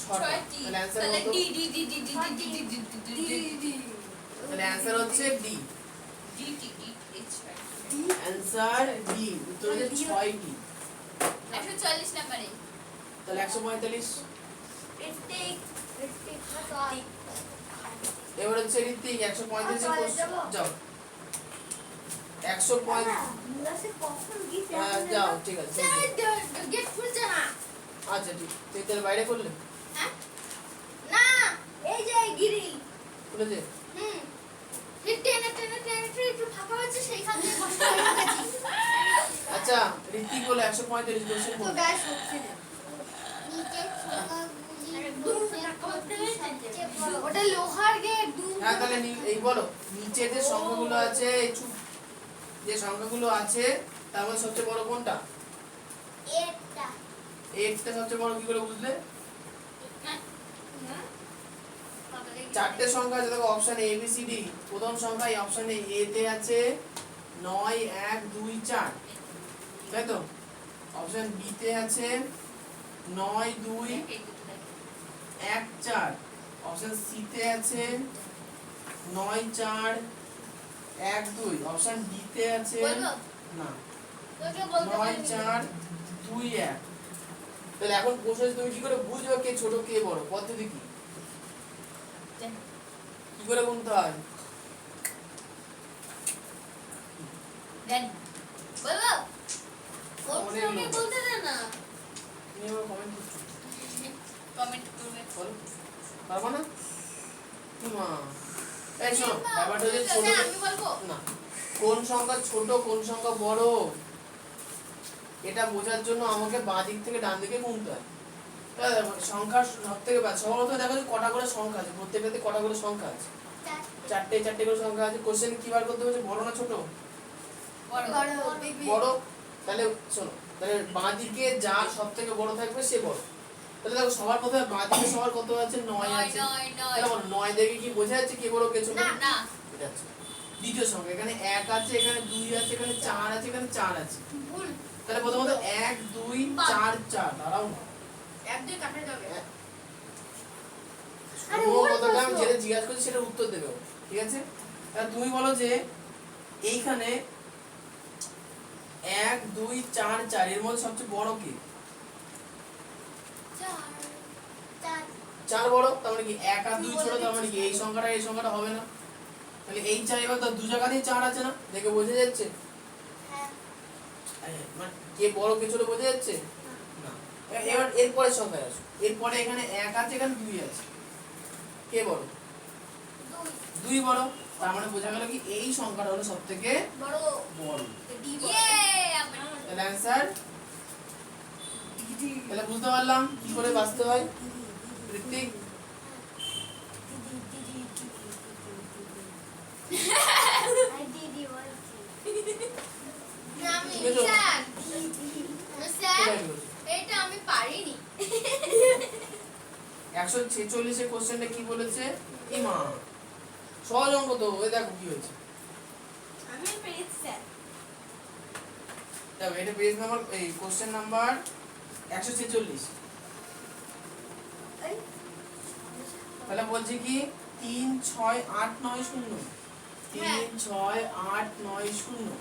6টা। ছয়টি। তাহলে অ্যানসার তাহলে কত? D D D D D D D D D D D তাহলে অ্যানসার হচ্ছে D. D D D H answer D, উত্তর হচ্ছে 6টি। 140 নম্বরে তাহলে 145। ঋত্বিক এবার হচ্ছে ঋত্বিক 135 এর কোশ্চেন যাও। 135 যাও, ঠিক আছে। গেট খুলছে না। আচ্ছা ঠিক, তুই তাহলে বাইরে করলে হ্যাঁ? না, এই যে গিরি। খুলেছে। হুম। এই টেনে টেনে টেনে টেনে একটু ফাঁকা হচ্ছে, সেইখান থেকে কষ্ট হয়ে গেছি। আচ্ছা ঋত্বিক বলে 135 কোশ্চেন তো বল। গ্যাস হচ্ছে না। ওটা লোহার গেট। হ্যাঁ তাহলে এই বলো, নিচে যে সংখ্যাগুলো আছে, এই যে সংখ্যাগুলো আছে তার মধ্যে সবচেয়ে বড় কোনটা? 8টা সবচেয়ে বড়, কি করে বুঝলে? চারটে সংখ্যা আছে, দেখো option A B C D. প্রথম সংখ্যা এই অপশনে এ তে আছে 9 1 2 4, তাই তো? অপশন বি তে আছে 9 2 1 4। অপশন সি তে আছে 9 4 1 2। অপশন ডি তে আছে বলবো না তোকে বলতে 9 পারিনি 4 2 1। তাহলে এখন প্রশ্ন হচ্ছে তুমি কি করে বুঝবে কে ছোট কে বড়? পদ্ধতি কি? কি করে গুনতে হয়? দেন বলবো অনেক ওকে লোক। বলতে দে না তুমি আবার কমেন্ট করছো, কমেন্ট করবে বলো পারবো না? মা এই শোনো, ব্যাপারটা হচ্ছে ছোট আমি বলবো। না, কোন সংখ্যা ছোট কোন সংখ্যা বড় এটা বোঝার জন্য আমাকে বাঁ দিক থেকে ডান দিকে গুনতে হয়। তাহলে দেখো সংখ্যা সব থেকে সর্বপ্রথম দেখো যে কটা করে সংখ্যা আছে, প্রত্যেকটাতে কটা করে সংখ্যা আছে? চারটে চারটে করে সংখ্যা আছে। কোশ্চেন কি বার করতে হচ্ছে, বড় না ছোট? বড় বড়। তাহলে শোনো, তাহলে বাঁ দিকে যা সব থেকে বড় থাকবে সে বড়। তাহলে দেখো সবার প্রথমে বাঁ দিকে সবার কত আছে? 9 নয় আছে। নয় নয় তাহলে বলো 9 দেখে কি বোঝা যাচ্ছে কে বড় কে ছোট? না এটা আছে। দ্বিতীয় সংখ্যা এখানে 1 আছে, এখানে 2 আছে, এখানে 4 আছে, এখানে 4 আছে। ভুল। তাহলে প্রথমত 1 2 4 4 দাঁড়াও না। এক দুই কাটে যাবে। আরে ও ওর কথাটা আমি প্রশ্ন। যেটা জিজ্ঞাসা করছি সেটার উত্তর দেবে ও, ঠিক আছে? তাহলে তুমি বলো যে এইখানে 1 2 4 4 এর মধ্যে সবচেয়ে বড় কে? 4 বড়। তার মানে কি 1 আর 2 ছোট, তার মানে কি এই সংখ্যাটা হবে না। তাহলে এই 4 এবার তো দু জায়গাতেই 4 আছে না, দেখে বোঝা যাচ্ছে মানে কে বড় কে ছোট বোঝা যাচ্ছে না। এবার এরপরে সংখ্যায় আসো, এরপরে এখানে 1 আছে, এখানে 2 আছে, কে বড়? 2 বড়। তার মানে বোঝা গেল কি এই সংখ্যাটা হলো সবথেকে বড়। বড়। ইয়ে আমার তাহলে অ্যানসার, তাহলে বুঝতে পারলাম কি করে বাঁচতে হয়। ঋত্বিক না, আমি বুঝেছো? স্যার স্যার কোথায় গেলো? এটা আমি পারিনি। 146 এর কোশ্চেনটা কি বলেছে? ইমা সহজ অঙ্ক তো, ওই দেখো কি হয়েছে। আমি পেরেছি স্যার। দেখো এটা পেজ নাম্বার, এই কোশ্চেন নাম্বার 146। তাহলে বলছে কি 3 6 8 9 0। 3 6 8 9 0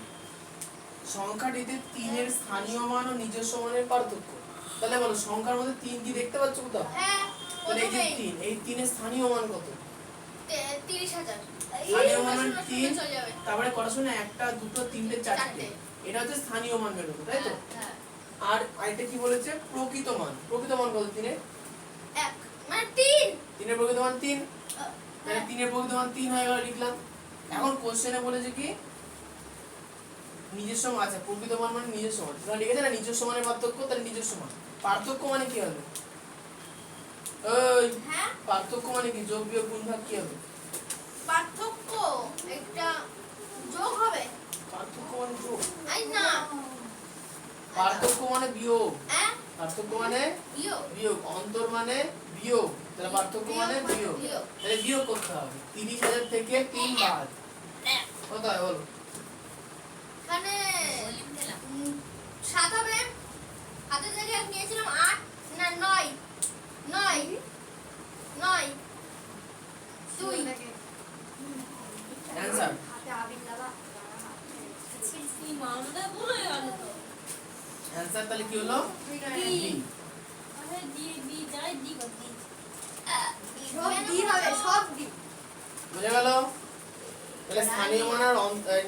সংখ্যাটিতে 3 এর স্থানীয় মান ও নিজস্ব মানের পার্থক্য। তাহলে বলো সংখ্যার মধ্যে 3 কি দেখতে পাচ্ছ কোথাও? হ্যাঁ, তাহলে এই যে প্রথমেই 3, এই 3 এর স্থানীয় মান কত? 30,000। স্থানীয় মান শূন্য 3, চলে যাবে। তারপরে কটা শূন্য? 1 2 3 4 চারটে। এটা হচ্ছে স্থানীয় মান বেরোবে, তাই তো? হ্যাঁ, আর আরেকটা কি বলেছে? প্রকৃত মান। প্রকৃত মান কত 3 এর? এক মানে 3। 3 এর প্রকৃত মান 3। তাহলে 3 এর প্রকৃত মান 3 হয়ে গেল, লিখলাম। এখন কোশ্চেনে বলেছে কি নিজস্ব মান। আচ্ছা প্রকৃত মান মানে নিজস্ব মান, তাহলে লিখেছে না নিজস্ব মানের পার্থক্য, তাহলে নিজস্ব মান। পার্থক্য মানে কি হবে? এই হ্যাঁ, পার্থক্য মানে কি? যোগ বিয়োগ গুণ ভাগ কি হবে? পার্থক্য একটা যোগ হবে। পার্থক্য মানে যোগ, আই না, পার্থক্য মানে বিয়োগ। হ্যাঁ, পার্থক্য মানে ইয়ো বিয়োগ, অন্তর মানে বিয়োগ, তাহলে পার্থক্য মানে বিয়োগ। বিয়োগ। তাহলে বিয়োগ করতে হবে। 30,000 থেকে 3 বাদ এক। কত হয় বলো? এখানে 7 হবে। হাতের জায়গায় নিয়েছিলাম 8 না 9 9 9 2 অ্যানসার হাতে আবির লাগা এই মামলা বলে গেল তো। অ্যানসার তাহলে কি হলো কি? বি আরে বি যাই ডি করতে। সব ডি হবে সব ডি বুঝে গেল তাহলে স্থানীয় মান আর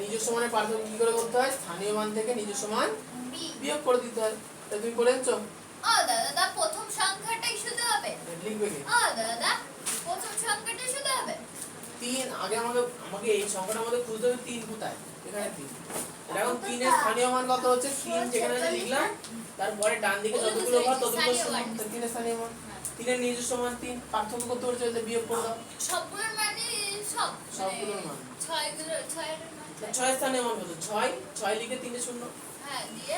নিজস্ব মানের পার্থক্য কি করে করতে হয় স্থানীয় মান থেকে নিজস্ব মান বি বিয়োগ করে দিতে হয় তা তুমি করে দিচ্ছ ও দাদা প্রথম সংখ্যাটাই শুধু হবে। লিখবে কি ও দাদা প্রথম সংখ্যাটাই শুধু হবে। 3 আগে আমাকে এই সংখ্যাটার মধ্যে খুঁজতে হবে 3 কোথায় এখানে 3 এখন 3 এর স্থানীয় মান কত হচ্ছে 3 যেখানে আমি লিখলাম তারপরে ডান দিকে যতগুলো ঘর ততগুলো সমান 3 এর স্থানীয় মান 3 এর নিজস্ব মান 3 পার্থক্য করতে হচ্ছে তাহলে বিয়োগ করে দাও সবগুলোর মানে সব সবগুলোর মান 6 এর মান 6 এর স্থানীয় মান কত 6 লিখে 3 এ শূন্য হ্যাঁ দিয়ে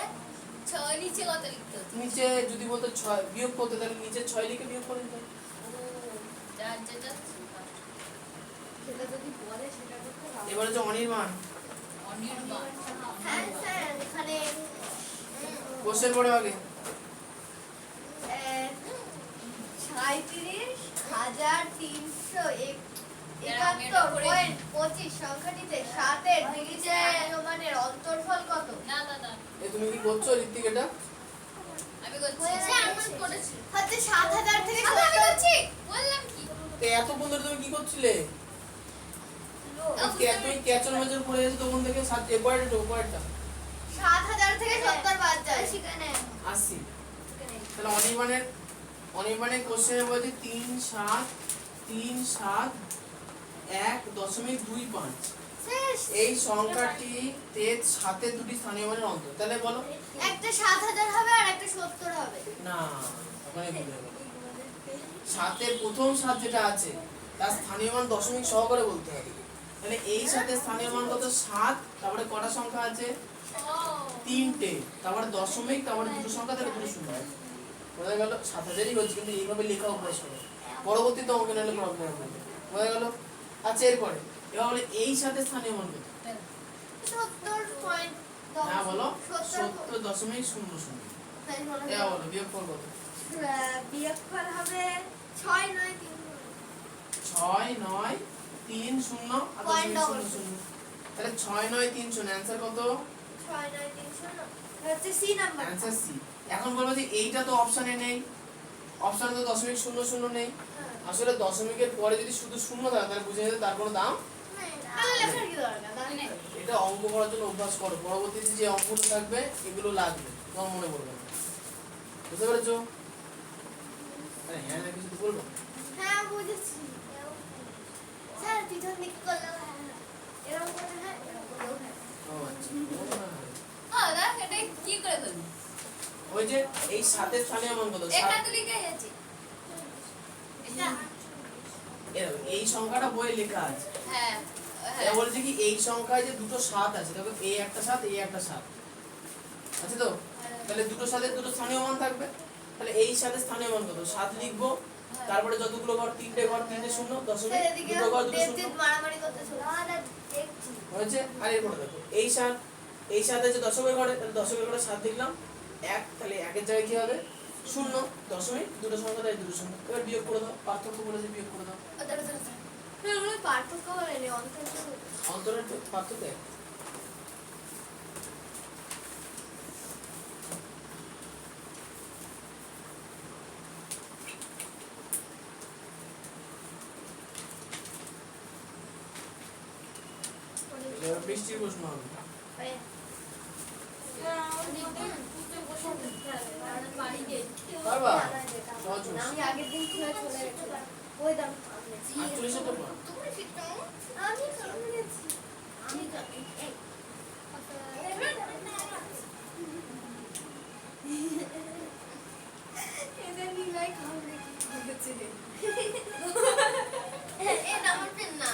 6 নিচে কত লিখতে হতো? নিচে যদি বলতো 6 বিয়োগ করতে তাহলে নিচে 6 লিখে বিয়োগ করে দিতে ও যার যেটা সেটা যদি বলে সেটা করতে হবে এবারে যে অনির্বাণ অনির্বাণ হ্যাঁ স্যার এখানে কোশ্চেন পড়ে আগে 37,371.25 সংখ্যাটিতে 7 এর নিচে মানের অন্তর্ফল কত? না দাদা এ তুমি কি করছো ঋত্বিক এটা আমি করছি হয়ে স্যার গেছে। আমি করেছি হচ্ছে 7,000 থেকে আমি 70 করছি বললাম কি তো এতক্ষণ ধরে তুমি কি করছিলে লোক। তুমি ক্যাচর মেজর পড়ে গেছো তখন থেকে 7 এবারটা 7,000 থেকে 70 বাদ যায় সেখানে 80 তাহলে অনির্বাণের কোশ্চেনে বলছে 3,7,3,7,1.25 শেষ এই সংখ্যাটিতে 7 এর দুটি স্থানীয় মানের অন্তর তাহলে বলো একটা 7,000 হবে আর একটা 70 হবে না ওখানে ভুল হয়ে গেল 7 এর প্রথম 7 যেটা আছে তার স্থানীয় মান দশমিক সহকারে বলতে হবে তাহলে এই 7 এর স্থানীয় মান কত 7 তারপরে কটা সংখ্যা আছে ও 3টে তারপরে দশমিক তারপরে দুটো সংখ্যা তাহলে দুটো শূন্য আছে বোঝা গেল 7,000ই হচ্ছে কিন্তু এইভাবে লেখা অভ্যাস করো পরবর্তীতে অঙ্কে নাহলে প্রবলেম হবে বোঝা গেল আচ্ছা এরপরে এবার বলে এই 7 এর স্থানীয় মান কত 70.10 না বলো 70 70.00 এবার বলো বিয়োগফল কত বিয়োগফল হবে 6,9,3 6 9 3 0 আর Point 0 double 0 তাহলে 6 9 3 0 অ্যানসার কত 6,9,3 হচ্ছে সি নাম্বার অ্যানসার সি এখন বলবো যে এইটা তো অপশনে নেই অপশনে তো দশমিক শূন্য শূন্য নেই আসলে দশমিকের পরে যদি শুধু শূন্য থাকে তাহলে বুঝে যেতে তার কোনো দাম তাহলে লেখার কি দরকার মানে এটা অঙ্ক করার জন্য অভ্যাস করো পরবর্তীতে যে অঙ্কগুলো থাকবে এগুলো লাগবে তোমার মনে পড়বে না বুঝতে পেরেছো আরে হ্যাঁ না কিছু তো বলবো হ্যাঁ বুঝেছি স্যার পিছন দিক করলে এরকম করে হ্যাঁ এরকম করেও হ্যাঁ ও আচ্ছা ও দাদা এটা কি করে বলবো ওই যে এই 7 এর স্থানীয় মান কত এখানে তো লিখে আছে এটা এই সংখ্যাটা বইয়ে লেখা আছে হ্যাঁ এটা বলছে কি এই সংখ্যায় যে দুটো 7 আছে দেখো এই একটা 7 এই একটা 7 আছে তো তাহলে দুটো 7 এর দুটো স্থানীয় মান থাকবে তাহলে এই 7 এর স্থানীয় মান কত 7 লিখবো তারপরে যতগুলো ঘর তিনটে শূন্য দশমিক এদিকে দুটো ঘর দুটো শূন্য দেবজিৎ মারামারি করতেছিল না দেখছি হয়েছে আর এরপরে দেখো এই 7 আছে দশমিক ঘরে তাহলে দশমিক ঘরে 7 লিখলাম 1 তাহলে 1 এর জায়গায় কি হবে শূন্য দশমিক দুটো সংখ্যা তাই দুটো শূন্য এবার বিয়োগ করে দাও পার্থক্য বলেছে বিয়োগ করে দাও হ্যাঁ ওগুলো পার্থক্য বলেনি অন্তর অন্তরের পার্থক্য এক। এবার বৃষ্টির প্রশ্ন হবে পারবা সহজ প্রশ্ন। আমি আগের দিন খুলে চলে গেছি ওই দাম 48 টা পড়ো। আমি চলে গেছি আমি এদের নিলাই খাওয়া দেখি হয়েছে এটা আমার পেন না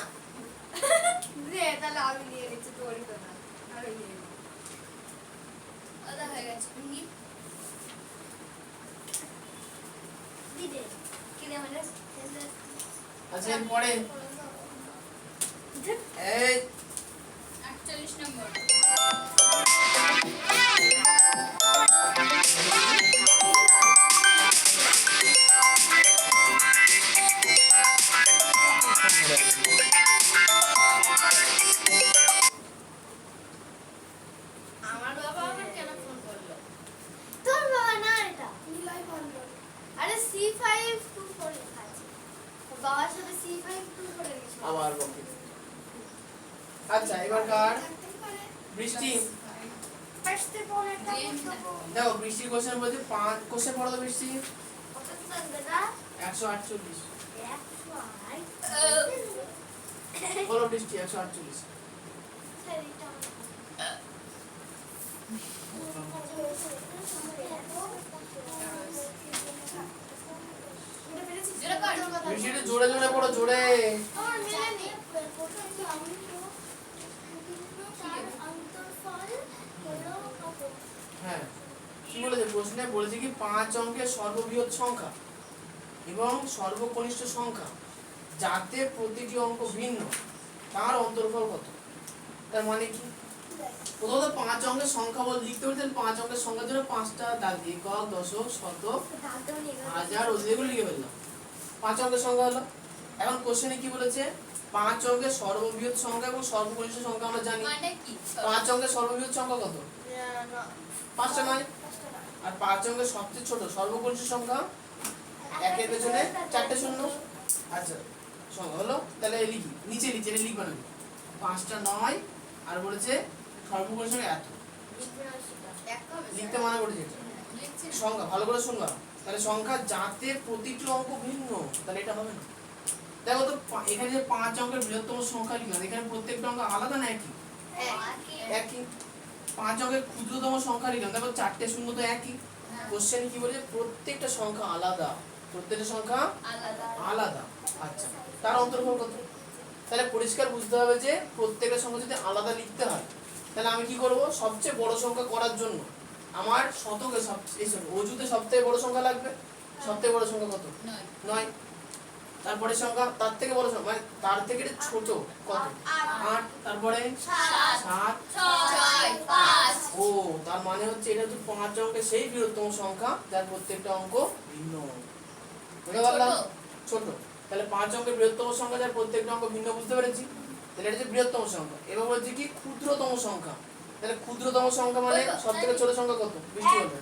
রে তাহলে আমি নিয়ে নিচ্ছি তোরই তো না আমি নিয়ে নিই আদা হয়ে গেছে দিদে কিনে মানে আচ্ছা এরপরে এই 48 নম্বর বৃষ্টি ফার্স্টে পনেরোটা দেখো বৃষ্টির কোশ্চেন বলছে 5 কোশ্চেন পড়ো তো বৃষ্টি কত থাকবে না 148 একশো বলো বৃষ্টি 148 বৃষ্টিটা জোরে জোরে পড়ো জোরে হ্যাঁ কি বলেছে প্রশ্নে বলেছে কি 5 অঙ্কের সর্ববৃহৎ সংখ্যা এবং সর্বকনিষ্ঠ সংখ্যা যাতে প্রতিটি অঙ্ক ভিন্ন তার অন্তর্ফল কত তার মানে কি প্রথমত 5 অঙ্কের সংখ্যা বল লিখতে বলতে 5 অঙ্কের সংখ্যার জন্য 5টা দাগ দিয়ে একক দশক শতক হাজার এগুলো লিখে ফেললাম 5 অঙ্কের সংখ্যা হলো এখন কোশ্চেনে কি বলেছে 5 অঙ্কের সর্ববৃহৎ সংখ্যা এবং সর্বকনিষ্ঠ সংখ্যা আমরা জানি মানে কি 5 অঙ্কের সর্ববৃহৎ সংখ্যা কত 5টা নয় আর 5 অঙ্কের সবচেয়ে ছোট সর্বকনিষ্ঠ সংখ্যা একের পেছনে 4টে শূন্য আচ্ছা সংখ্যা হলো তাহলে লিখি নিচে নিচে এটা লিখবা না 5টা নয় আর বলেছে সর্বকনিষ্ঠ সংখ্যা এত লিখতে মানা করেছে এটা সংখ্যা ভালো করে শুনবা তাহলে সংখ্যা যাতে প্রতিটি অঙ্ক ভিন্ন তাহলে এটা হবে না দেখো তো এখানে যে 5 অঙ্কের বৃহত্তম সংখ্যা লিখলাম এখানে প্রত্যেকটা অঙ্ক আলাদা না একই একই 5 অঙ্কের ক্ষুদ্রতম সংখ্যা লিখলাম দেখো 4টে শূন্য তো একই কোশ্চেন কি বলেছে প্রত্যেকটা সংখ্যা আলাদা প্রত্যেকটা সংখ্যা আলাদা আচ্ছা তার অন্তর্ভুক্ত কত তাহলে পরিষ্কার বুঝতে হবে যে প্রত্যেকটা সংখ্যা যদি আলাদা লিখতে হয় তাহলে আমি কি করব সবচেয়ে বড় সংখ্যা করার জন্য আমার শতকে অজুতে সবথেকে বড় সংখ্যা লাগবে সবথেকে বড় সংখ্যা কত 9 তারপরে সংখ্যা তার থেকে বড় সংখ্যা মানে তার থেকে ছোট কত 8 তারপরে 7 ও তার মানে হচ্ছে এটা হচ্ছে 5 অঙ্কের সেই বৃহত্তম সংখ্যা যার প্রত্যেকটা অঙ্ক ভিন্ন বুঝতে পারলাম ছোট তাহলে 5 অঙ্কের বৃহত্তম সংখ্যা যার প্রত্যেকটা অঙ্ক ভিন্ন বুঝতে পেরেছি তাহলে এটা হচ্ছে বৃহত্তম সংখ্যা এবার বলছি কি ক্ষুদ্রতম সংখ্যা তাহলে ক্ষুদ্রতম সংখ্যা মানে সবথেকে ছোট সংখ্যা কত বৃষ্টি হবে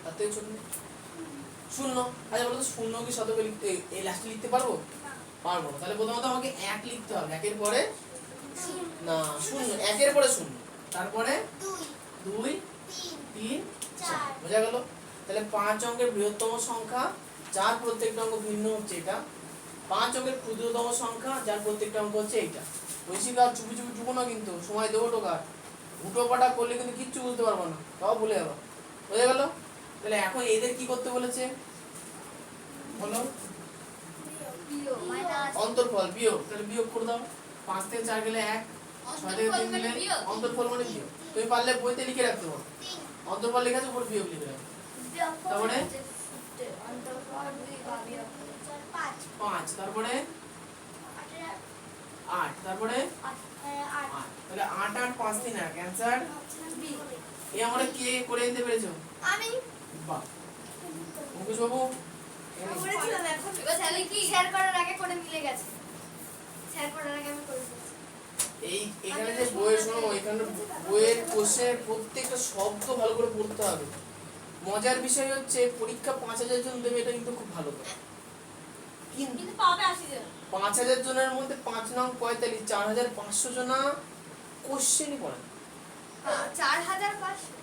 তার থেকে ছোট শূন্য আচ্ছা বলো তো শূন্য কি শতকে লিখতে এই লাস্টে লিখতে পারবো পারবো না তাহলে প্রথমত আমাকে 1 লিখতে হবে একের পরে না শূন্য একের পরে শূন্য তারপরে 2 3 4 বোঝা গেল তাহলে 5 অঙ্কের বৃহত্তম সংখ্যা যার প্রত্যেকটা অঙ্ক ভিন্ন হচ্ছে এটা 5 অঙ্কের ক্ষুদ্রতম সংখ্যা যার প্রত্যেকটা অঙ্ক হচ্ছে এইটা বেশি কাজ চুপি চুপি টুকো না কিন্তু সময় দেবো টোকার উটো পাটা করলে কিন্তু কিচ্ছু বুঝতে পারবো না তাও ভুলে যাবো বোঝা গেল তাহলে এখন এদের কি করতে বলেছে বলো অন্তর্ফল বিয়োগ তাহলে বিয়োগ করে দাও 5 থেকে 4 গেলে 1 6 থেকে 3 গেলে অন্তর্ফল মানে বিয়োগ তুমি পারলে বইতে লিখে রাখতে পারো অন্তর্ফল লেখা আছে উপর বিয়োগ লিখে রাখো তারপরে 5 তারপরে 8 তারপরে 8 তাহলে 8 আর 5 3 1 অ্যানসার বি এই আমরা কে করে নিতে পেরেছো আমি বাহ মুকেশ বাবু করেছিলাম এখন এবার তাহলে কি শেয়ার করার আগে করে মিলে গেছে শেয়ার করার আগে আমি করে দিয়েছি এই এখানে যে বইয়ের শোনো এখানে বইয়ের কোশ্চেন প্রত্যেকটা শব্দ ভালো করে পড়তে হবে মজার বিষয় হচ্ছে পরীক্ষা 5000 জন দেবে এটা কিন্তু খুব ভালো কথা কিন্তু পাবে 80 জন 5000 জনের মধ্যে 5 নং 45 4500 জনা কোশ্চেনই পড়ে 4500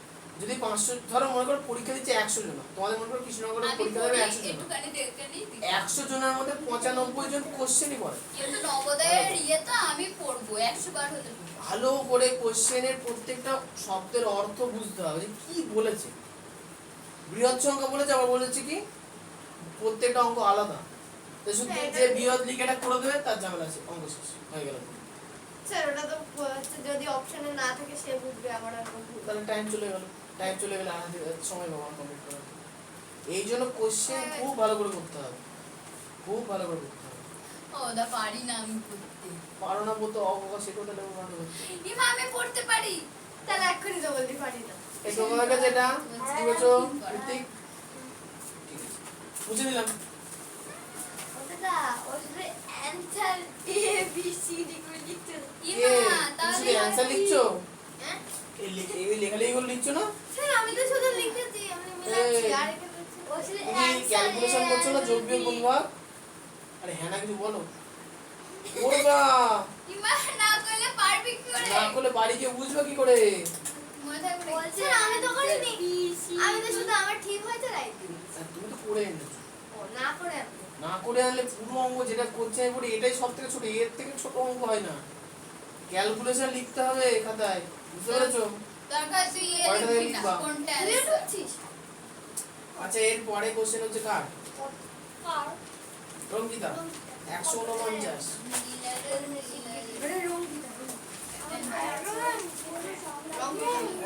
যদি 500 ধরো মনে করো পরীক্ষা দিচ্ছে 100 জন তোমাদের মনে করো কৃষ্ণনগরে আমি পরীক্ষা দেবে 100 জন একটুখানি দেখতেনি 100 জনের মধ্যে 95 জন কোশ্চেনই পড়ে কিন্তু নবোদয়ের ইয়ে তো আমি পড়বো 100 বার হলে পড়বো। ভালো করে কোশ্চেনের প্রত্যেকটা শব্দের অর্থ বুঝতে হবে যে কি বলেছে বৃহৎ সংখ্যা বলেছে আবার বলেছে কি প্রত্যেকটা অঙ্ক আলাদা তো শুধু যে বৃহৎ লিখেটা করে দেবে তার ঝামেলা আছে অঙ্ক শেষ হয়ে গেল স্যার ওটা তো যদি অপশনে না থাকে সে বুঝবে আমার আর বুঝবে তাহলে টাইম চলে গেলে আমাদের সময় পাবো না কমপ্লিট করার এই জন্য কোশ্চেন খুব ভালো করে করতে হবে খুব ভালো করে করতে হবে ও দা পারি না আমি পড়তে পারো না বলতে অবকাশ শেখো তাহলে বন্ধ করতে ইমা আমি পড়তে পারি তাহলে এক্ষুনি তো বলতে পারি না এই তোমাদের কাছে এটা কি বলছো ঋতিক ঠিক আছে বুঝে নিলাম ওটা ওটা অ্যানসার এ বি সি ডি করে লিখতে ইমা তুমি তাহলে শুধু অ্যানসার লিখছো হ্যাঁ এই লেখালেখিগুলো লিখছো না স্যার আমি তো শুধু লিখেছি আমি মিলাচ্ছি আর এখানে ও শুধু তুমি ক্যালকুলেশন করছো না যোগ বিয়োগ গুণ ভাগ আরে হ্যাঁ না কিছু বলো করবা ইমা না করলে পারবি কি করে? না করলে বাড়ি গিয়ে বুঝবে কি করে? মনে থাকবে না। বলছে আমি তো করিনি, আমি তো শুধু আমার ঠিক হয়েছে রাইট দিয়েছি। আর তুমি তো করে এনেছো। ও না করে আমি না করে আনলে পুরো অঙ্ক যেটা করছে আমি বলি এটাই সব থেকে ছোট, এর থেকে ছোট অঙ্ক হয় না। ক্যালকুলেশন লিখতে হবে খাতায়, বুঝতে পেরেছো? দরকার তুই পরেরটা লিখবি না লিখবা। কোনটা তুই answer। ঢুকছিস আচ্ছা এর পরে কোশ্চেন হচ্ছে কার? কার রঙ্কিতা 149। মানে রঙ্গিতা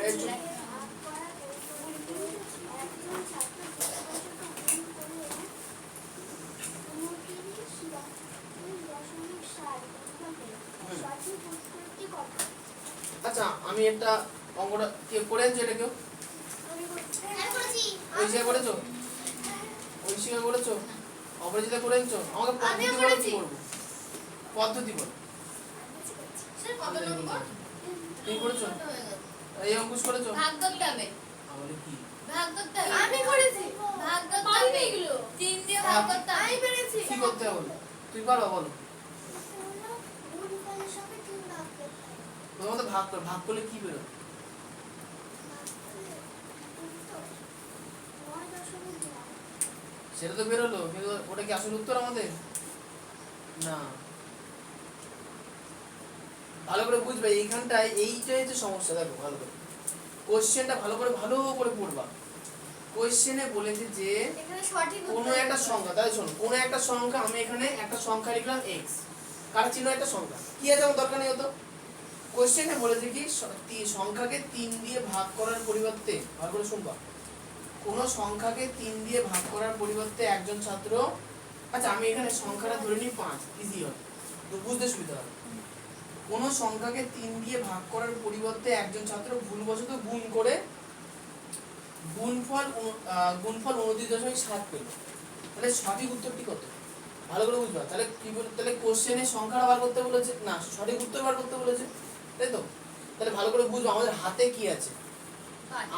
এই চুপ। আচ্ছা আমি একটা অঙ্কটা কে করে আনছো এটা কেউ? ঐশিকা করেছো? ঐশিকা করেছো? অপরাজিতা করে আনছো? আমাকে পদ্ধতি আমিও বলো করেছি। কি করবো? পদ্ধতি বলো। স্যার কত নম্বর? তুমি করেছো? এই অঙ্কুশ করেছো? ভাগ করতে হবে। আমাদের কি? ভাগ করতে হবে। আমি করেছি ভাগ করতে পারবে হবে। এগুলো? 3 দিয়ে ভাগ করতে হবে। আমি পেরেছি কি করতে হবে বলো? তুই পারবা বলো। প্রথমত ভাগ কর, ভাগ করলে কি বেরো? সেটা তো বেরোলো, কিন্তু ওটা কি আসল উত্তর আমাদের? না। ভালো করে বুঝবে এইখানটায় এইটাই হচ্ছে সমস্যা। দেখো ভালো করে কোশ্চেনটা ভালো করে পড়বা। কোশ্চেনে বলেছে যে এখানে সঠিক কোনো একটা সংখ্যা, তাহলে শোনো, কোনো একটা সংখ্যা, আমি এখানে একটা সংখ্যা লিখলাম x, কার চিহ্ন একটা সংখ্যা, কি আছে আমার দরকার নেই হতো। কোশ্চেনে বলেছে কি সংখ্যাকে 3 দিয়ে ভাগ করার পরিবর্তে, ভালো করে শুনবা, কোনো সংখ্যাকে 3 দিয়ে ভাগ করার পরিবর্তে একজন ছাত্র, আচ্ছা আমি এখানে সংখ্যাটা ধরে নিই 5, ইজি হবে তো বুঝতে সুবিধা হবে। কোনো সংখ্যাকে 3 দিয়ে ভাগ করার পরিবর্তে একজন ছাত্র ভুলবশত গুণ করে গুণফল 29.7 পেল, তাহলে সঠিক উত্তরটি কত? ভালো করে বুঝবা। তাহলে কি বলে, তাহলে কোশ্চেনে সংখ্যাটা বার করতে বলেছে না, সঠিক উত্তর বার করতে বলেছে, তাই তো? তাহলে ভালো করে বুঝবা আমাদের হাতে কি আছে।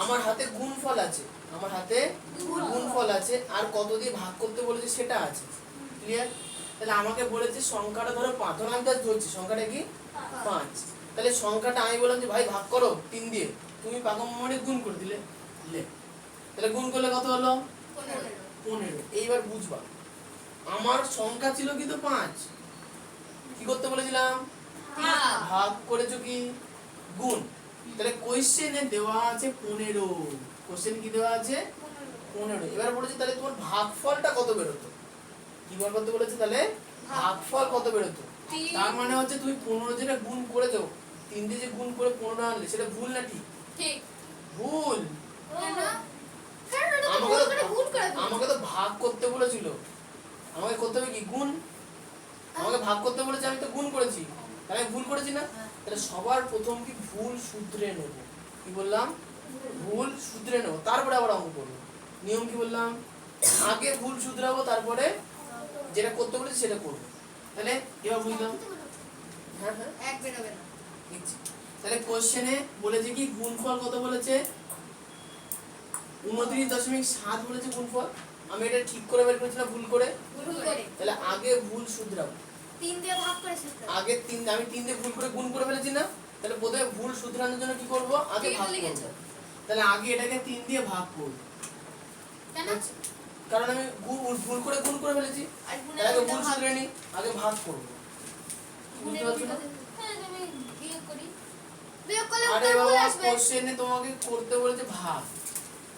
আমার হাতে গুণফল আছে, আমার হাতে গুণফল আছে, আর কত দিয়ে ভাগ করতে বলেছে সেটা আছে। ক্লিয়ার? তাহলে আমাকে বলেছে সংখ্যাটা ধরো 5, ধরো আমি জাস্ট ধরছি সংখ্যাটা কি 5, তাহলে সংখ্যাটা আমি বললাম যে ভাই ভাগ করো 3 দিয়ে, তুমি পাকা মোড়ে গুণ করে দিলে, লে তাহলে গুণ করলে কত হলো? 15। এইবার বুঝবা আমার সংখ্যা ছিল কিন্তু 5, কি করতে বলেছিলাম? ভাগ করেছো কি গুণ। তাহলে কোশ্চেনে দেওয়া আছে 15, কোশ্চেন কি দেওয়া আছে 15। এবার বলেছে তাহলে তোমার ভাগফলটা কত বেরোতো, কি বার করতে বলেছে, তাহলে ভাগফল কত বেরোতো। তার মানে হচ্ছে তুমি 15 যেটা গুণ করেছো, 3 দিয়ে যে গুণ করে 15 আনলে সেটা ভুল না ঠিক? ঠিক। ভুল। কেন? আমাকে তো ভাগ করতে বলেছিল, আমাকে করতে হবে কি গুণ, আমাকে ভাগ করতে বলেছে, আমি তো গুণ করেছি, তাহলে আমি ভুল করেছি না? তাহলে সবার প্রথম কি ভুল শুধরে নেব, কি বললাম? ভুল শুধরে নেব, তারপরে আবার অঙ্ক করবো। নিয়ম কি বললাম? আগে ভুল শুধরাবো, তারপরে যেটা করতে বলেছি সেটা করবো। তাহলে এবার বুঝলাম? হ্যাঁ হ্যাঁ এক বেরোবে না। দেখছি। তাহলে কোশ্চেনে বলেছে কি গুণফল কত বলেছে? 29.7 বলেছে গুণফল। আমি এটা ঠিক করে বের করেছি না ভুল করে? ভুল করে তাহলে আগে ভুল শুধরাবো। 3 দিয়ে ভাগ করে শেষ আগে 3, আমি 3 দিয়ে ভুল করে গুণ করে ফেলেছি না, তাহলে প্রথমে ভুল শুধরানোর জন্য কি করব? আগে ঠিক ভাগ লিখেছো। করব। তাহলে আগে এটাকে 3 দিয়ে ভাগ করব, কেন? কারণ আমি ভুল করে গুণ করে ফেলেছি। আর তাহলে আগে ভুল শুধরে নি, আগে ভাগ করব। বুঝতে পারছো না? হ্যাঁ আমি বিয়োগ করি। বিয়োগ করলে আরে উত্তর ভুল বাবা, আসবে। কোশ্চেনে তোমাকে করতে বলেছে ভাগ,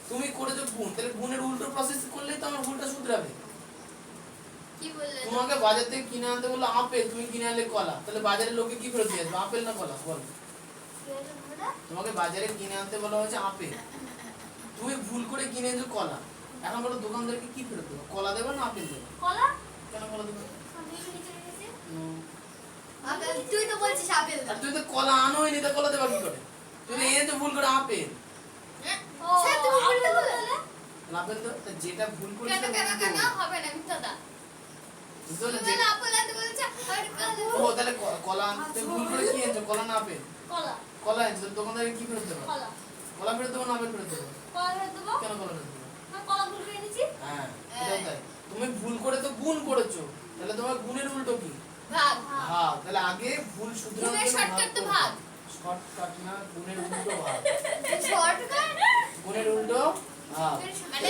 তুমি করেছো গুণ, তাহলে গুণের উল্টো প্রসেস করলেই তো আমার ভুলটা শুধরাবে। কি বললে? তোমাকে বাজার থেকে কিনে আনতে বললো আপেল, তুমি কিনে আনলে কলা, তাহলে বাজারের লোকে কি ফেরত দিয়ে আসবে, আপেল না কলা? বলো। তোমাকে বাজারে কিনে আনতে বলা হয়েছে আপেল, তুমি ভুল করে কিনে এনেছো কলা, এখন বলো দোকানদারকে কি ফেরত দেবো, কলা দেবে না আপেল দেবে? কলা কেন কলা দেবে? আপেল, তুই তো বলছিস আপেল আর তুই তো কলা আনোই নি, তা কলা দেবা কি করে? তুই তো এনেছো ভুল করে আপেল, ও স্যার তুমি ভুল বললে আপেল তো তা যেটা ভুল করে কেন সেটা কেন ভুল কেন করবো। হবে না মিথ্যা দা। বুঝতে পারলে? তুমি না আপেল আনতে বলেছে আর ও তাহলে কলা তুমি ভুল করে কি এনেছো, কলা না আপেল? কলা কলা এনেছো, দোকানদারকে কি ফেরত দেবো? কলা কলা ফেরত দেবো না আপেল ফেরত দেবো? কলা ফেলে দেবো। কেন কলা ফেরত দেবো? আমি কলা ভুল করে এনেছি। হ্যাঁ এটাও তাই। তুমি ভুল করে তো গুণ করেছো, তাহলে তোমার গুণের উল্টো কি? ভাগ ভাগ। তাহলে আগে ভুল শুধরানোর গুণের জন্য শর্টকাট তো করতে ভাগ। হবে। শর্টকাট না, গুণের উল্টো ভাগ। শর্টকাট গুণের উল্টো ভাগ। মানে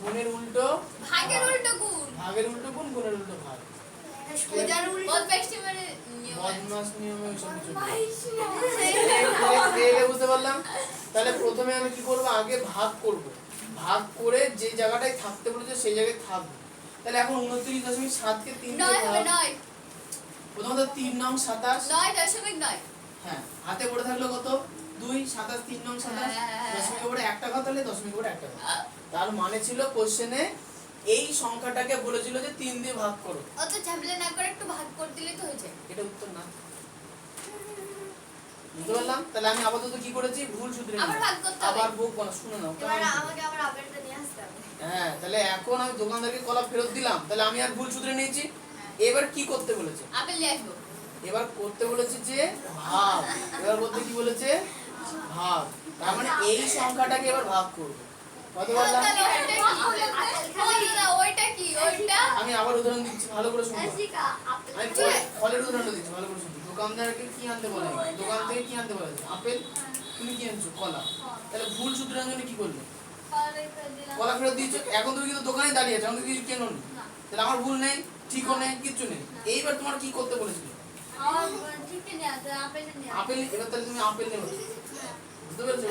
গুণের উল্টো ভাগের ভাগ। উল্টো গুণ। ভাগের উল্টো গুণ, গুণের উল্টো ভাগ। সোজার উল্টো বদমাইশি মানে নিয়ম আছে। বদমাস নিয়মে ওইসব কিছু নেই। মাইশি এলে বুঝতে পারলাম। তাহলে প্রথমে আমি কি করব, আগে ভাগ করব। ভাগ করে যে জায়গাটায় থাকতে বলেছে সেই জায়গায় থাকবো। তাহলে এখন 29.7 কে 3 দিয়ে 9 হবে ভাগ। 9 প্রথমত 3 নং 27। 9.9 হ্যাঁ, হাতে পড়ে থাকলো কত? 2 27 3 নং 27। হ্যাঁ। দশমিকের উপরে একটা ঘর, তাহলে দশমিকের উপরে একটা ঘর। তার মানে ছিল কোশ্চেনে এই সংখ্যাটাকে বলেছিল যে 3 দিয়ে ভাগ করো। অত ঝামেলা না করে একটু ভাগ করে দিলে তো হয়ে যায়। এটা উত্তর না। বুঝতে পারলাম? তাহলে আমি আপাতত কি করেছি, ভুল শুধরে আবার নিয়েছি। ভাগ করতে হবে। আবার বুক বানা, শুনে নাও। এবার আমাকে আবার আপেলটা নিয়ে আসতে হবে। হ্যাঁ, তাহলে এখন আমি দোকানদারকে কলা ফেরত দিলাম, তাহলে আমি আর ভুল শুধরে নিয়েছি। এবার কি করতে বলেছে? আপেল নিয়ে আসবো। এবার করতে বলেছে যে ভাগ। এবার বলতে কি বলেছে? ভাগ। তার মানে এই সংখ্যাটাকে এবার ভাগ করব। কত বললাম? তাহলে ওইটা কি? ওইটা কি? ওইটা আমি আবার উদাহরণ দিচ্ছি, ভালো করে শুনবো। আশিকা আপেল আমি ফলের উদাহরণ দিচ্ছি, ভালো করে শুনবো। দোকানদারকে কি আনতে বলে? দোকান থেকে কি আনতে বলেছে? আপেল। তুমি কি আনছো? কলা। তাহলে ভুল শুধরানোর জন্য কি করলে? কলা ফেরত দিয়েছো। এখন তুমি কিন্তু দোকানে দাঁড়িয়ে আছো, আমি কিছু কেনো নি। তাহলে আমার ভুল নেই, ঠিকও নেই, কিচ্ছু নেই। এইবার তোমার কি করতে বলেছিল? আপেল। এবার তাহলে তুমি আপেল নেবে। বুঝতে পেরেছো?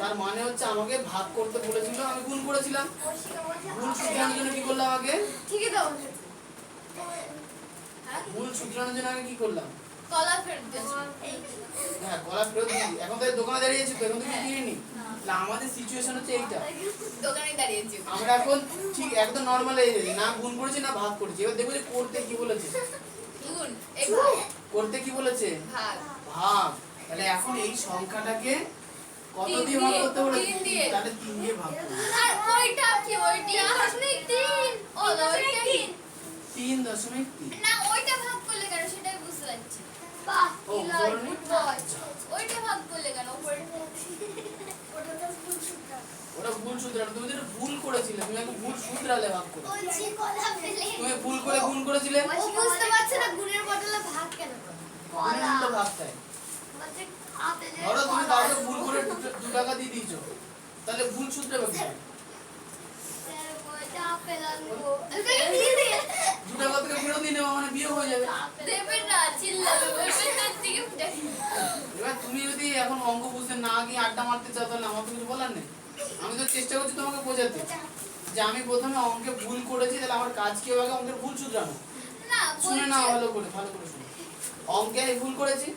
তার মানে হচ্ছে আমাকে ভাগ করতে বলেছিল, আমি গুণ করেছিলাম। ভুল শুধরানোর জন্য কি করলাম আগে? ঠিকই তো ভুল শুধরানোর জন্য আগে কি করলাম? কলা ফেরত দিয়েছি। হ্যাঁ, কলা ফেরত দিই। এখন তো দোকানে দাঁড়িয়ে আছি, তো এখন তুমি কিনিনি। তাহলে আমাদের সিচুয়েশন হচ্ছে এইটা। দোকানে দাঁড়িয়েছি। আমরা এখন ঠিক একদম নরমাল এই না গুণ করেছি না ভাগ করেছি। এবার দেখবো যে করতে কি বলেছে। গুণ এই ভাগ করতে কি বলেছে? ভাগ ভাগ। তাহলে এখন এই সংখ্যাটাকে কত দিয়ে ভাগ করতে বলেছে? 3 দিয়ে। তাহলে 3 দিয়ে ভাগ করব। আর ওইটা কি? ওইটা 3.3 ও ওইটা কি? 3.3। না ওইটা ভাগ করলে কেন সেটাই বুঝতে পারছি না। বাহ ও, কি লয়, বলনি? Good boy. ওইটা ভাগ করলে কেন উপরে ওটা তো ফুল সুন্দর। ওটা ভুল শুধরানো। তুমি যেটা ভুল করেছিলে, তুমি এখন ভুল শুধরালে ভাগ করে। বলছি কলা ফেলে। তুমি ভুল করে গুণ করেছিলে, ও বুঝতে পারছে না গুণের বদলে ভাগ কেন করে। গুণের উল্টো ভাগ তাই। বলছে আপেলের ধরো তুমি কলা। কাউকে ভুল করে 2 টাকা দিয়ে দিয়েছো, তাহলে ভুল শুধরাবে কি? স্যার বলছে আপেল আনবো। তাকে দিয়ে দে 2 টাকা থেকে ফেরত দিয়ে নেওয়া মানে বিয়ে হয়ে যাবে। দেবে না চিল্লাবে বলবে তোর দিকে দেখি। এবার তুমি যদি এখন অঙ্ক বুঝতে না গিয়ে আড্ডা মারতে চাও, তাহলে আমার তো কিছু বলার নেই। আমি তো চেষ্টা করছি তোমাকে বোঝাতে যে আমি প্রথমে অঙ্কে ভুল করেছি, তাহলে আমার কাজ কি হবে? অঙ্কের ভুল শুধরানো। না শুনে নাও বলছে ভালো করে, ভালো করে শুনো। অঙ্কে আমি ভুল করেছি,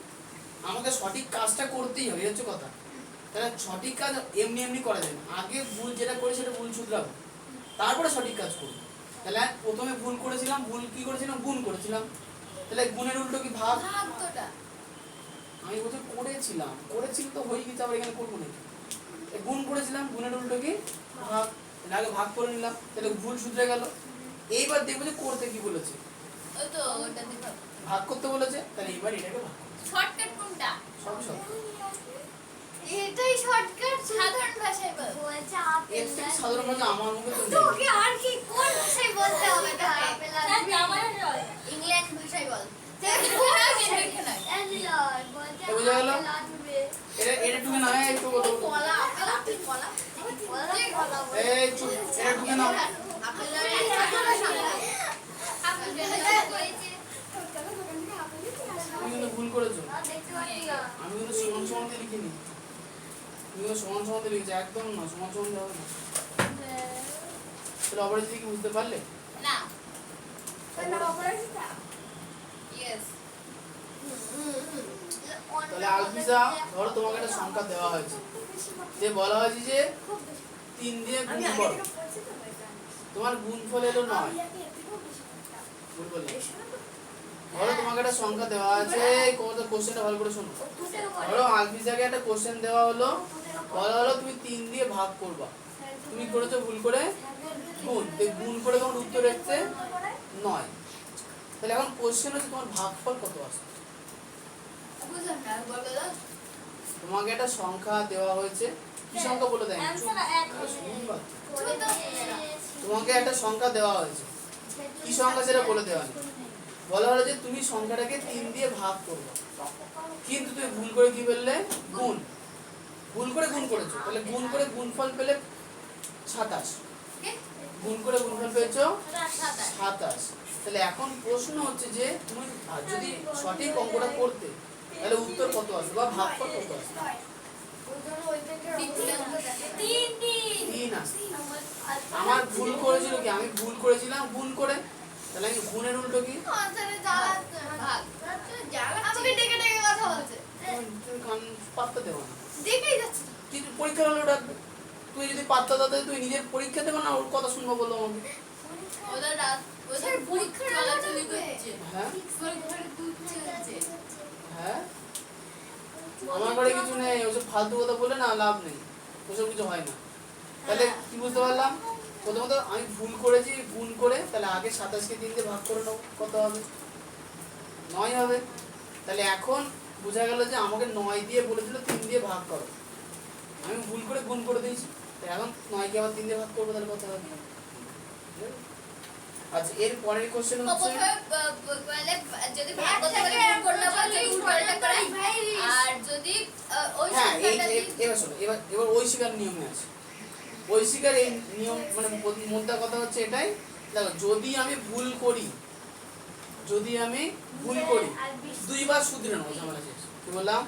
আমাকে সঠিক কাজটা করতেই হবে, এই হচ্ছে কথা। তাহলে সঠিক কাজ এমনি এমনি করা যায় না। আগে ভুল যেটা করি সেটা ভুল শুধরাবো, তারপরে সঠিক কাজ করবো। তাহলে প্রথমে ভুল করেছিলাম, ভুল কি করেছিলাম? গুণ করেছিলাম। তাহলে গুণের উল্টো কি? ভাগ। ভাগ তোটা আমি বলছি করেছিলাম, করেছি তো হয়ে গেছে, আবার এখানে করবো নাকি? গুণ করেছিলাম, গুণের উল্টো কি? ভাগ। তাহলে আগে ভাগ করে নিলাম, তাহলে ভুল শুধরে গেল। এইবার দেখবো যে করতে কি বলেছে। ওই তো ওটা দেখো ভাগ করতে বলেছে, তাহলে এবার এটাকে ভাগ করতে শর্টকাট কোনটা সব সব। এটাই শর্টকাট সাধারণ ভাষায় বল বলছে এর আপেল থেকে সাধারণ ভাষা আমার মুখে তো নেই। তোকে আর কি কোন ভাষায় বলতে হবে তাকে আপেল স্যার আনবি। জামাই হয় ইংল্যান্ড ভাষায় বল দেখে নাই এলিয়র বলছে এ বোঝা গেল? আপেল আনবে। এটা টুকে না একটু বলো। কলা আপেল আপেল কলা কলা বলছে। এই চুপ, এটা টুকে নাও। আপেল তুমি কিন্তু ভুল করেছো। দেখতে পাচ্ছি না। আমি কিন্তু সমান সমান দিয়ে লিখিনি। তুমি কিন্তু সমান সমান দিয়ে লিখেছো, একদম না, সমান সমান দিয়ে হবে না। তাহলে অপরাজিত কি বুঝতে পারলে? না ইয়েস তাহলে আলফিজা, ধরো তোমাকে একটা সংখ্যা দেওয়া হয়েছে, যে বলা হয়েছে যে 3 দিয়ে গুণ করো। তোমার গুণফল এলো 9। ভুল বললাম। ধরো তোমাকে একটা সংখ্যা দেওয়া আছে, কোশ্চেনটা ভালো করে শোনো। ধরো আলফিজাকে একটা কোশ্চেন দেওয়া হলো, বলা হলো তুমি 3 দিয়ে ভাগ করবা। তুমি করেছো ভুল করে গুণ। এই গুণ করে তোমার উত্তর এসছে 9। তাহলে এখন কোশ্চেন হচ্ছে তোমার ভাগফল কত আসছে। বুঝলাম না বলো তো তোমাকে একটা সংখ্যা দেওয়া হয়েছে, কি সংখ্যা বলে দেয়? অ্যানসার এক তোমাকে একটা সংখ্যা দেওয়া হয়েছে, কি সংখ্যা সেটা বলে দেওয়া নেই। বলা হলো যে তুমি সংখ্যাটাকে 3 দিয়ে ভাগ করবে, কিন্তু তুমি ভুল করে কি বললে? গুণ। ভুল করে গুণ করেছো, তাহলে গুণ করে গুণফল পেলে 27। গুণ করে গুণফল পেয়েছো 27। তাহলে এখন প্রশ্ন হচ্ছে যে তুমি যদি সঠিক অঙ্কটা করতে তাহলে উত্তর কত আসবে বা ভাগফল কত আসবে? তিন আসবে। আমার ভুল করেছিল কি, আমি ভুল করেছিলাম গুণ করে, তাহলে আমি গুণের উল্টো কি? ভাগ। আমাকে ডেকে ডেকে কথা বলছে তুমি কান পাত্তা দেবো না, দেখেই যাচ্ছে কিন্তু পরীক্ষার হলে ডাকবে। তুই যদি পাত্তা দাও তাহলে তুই নিজের পরীক্ষা দেবো না, ওর কথা শুনবো বললো আমাকে। ওদের রাত ওদের পরীক্ষা চলাচলি করছে। হ্যাঁ ঘরে দুধ চলছে। হ্যাঁ, আমার ঘরে কিছু নেই, ওসব ফালতু কথা বলে না লাভ নেই, ওসব কিছু হয় না। তাহলে কি বুঝতে পারলাম? প্রথমত আমি ভুল করেছি গুণ করে, তাহলে আগে 27কে 3 দিয়ে ভাগ করে নেবো, কত হবে? 9 হবে। তাহলে এখন বোঝা গেল যে আমাকে 9 দিয়ে বলেছিল 3 দিয়ে ভাগ করো, আমি ভুল করে গুণ করে দিয়েছি, তাই এখন 9কে আবার 3 দিয়ে ভাগ করবো, তাহলে কত হবে? আচ্ছা, এর পরের কোশ্চেন হচ্ছে প্রথমে যদি ভাগ করতে গেলে গুণ করতে হবে, যদি উল্টোটা করাই আর যদি ওই হ্যাঁ সংখ্যাটা এবার শোনো, এবার ঐশিকার নিয়মে আছে। ঐশিকার এই নিয়ম মানে মোদ্দা কথা হচ্ছে এটাই, দেখো যদি আমি ভুল করি, দুইবার শুধরে নেবো, ঝামেলা শেষ। কি বললাম?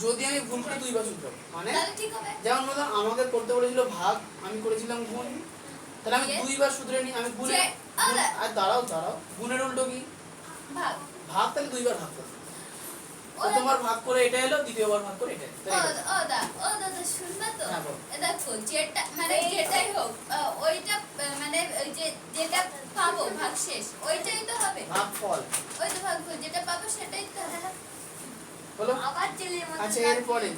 যদি আমি ভুল করি দুইবার শুধরাবো, মানে তাহলে ঠিক হবে। যেমন বললাম আমাকে করতে বলেছিল ভাগ, আমি করেছিলাম গুণ, তাহলে আমি দুইবার শুধরে নিই, আমি গুণের আর দাঁড়াও গুণের উল্টো কি? ভাগ। ভাগ, তাহলে দুইবার ভাগ করবো। প্রথমবার ভাগ করে এটা এলো, দ্বিতীয়বার ভাগ করে এটা এলো। ও দাদা শুনবা তো? হ্যাঁ, বল। দেখো যেটা মানে যেটাই হোক ওইটা মানে ওই যে যেটা পাবো ভাগশেষ ওইটাই তো হবে। ভাগফল ওই তো ভাগফল যেটা পাবো সেটাই তো হবে। বলো। আবার জেলের মতো আচ্ছা, এরপরে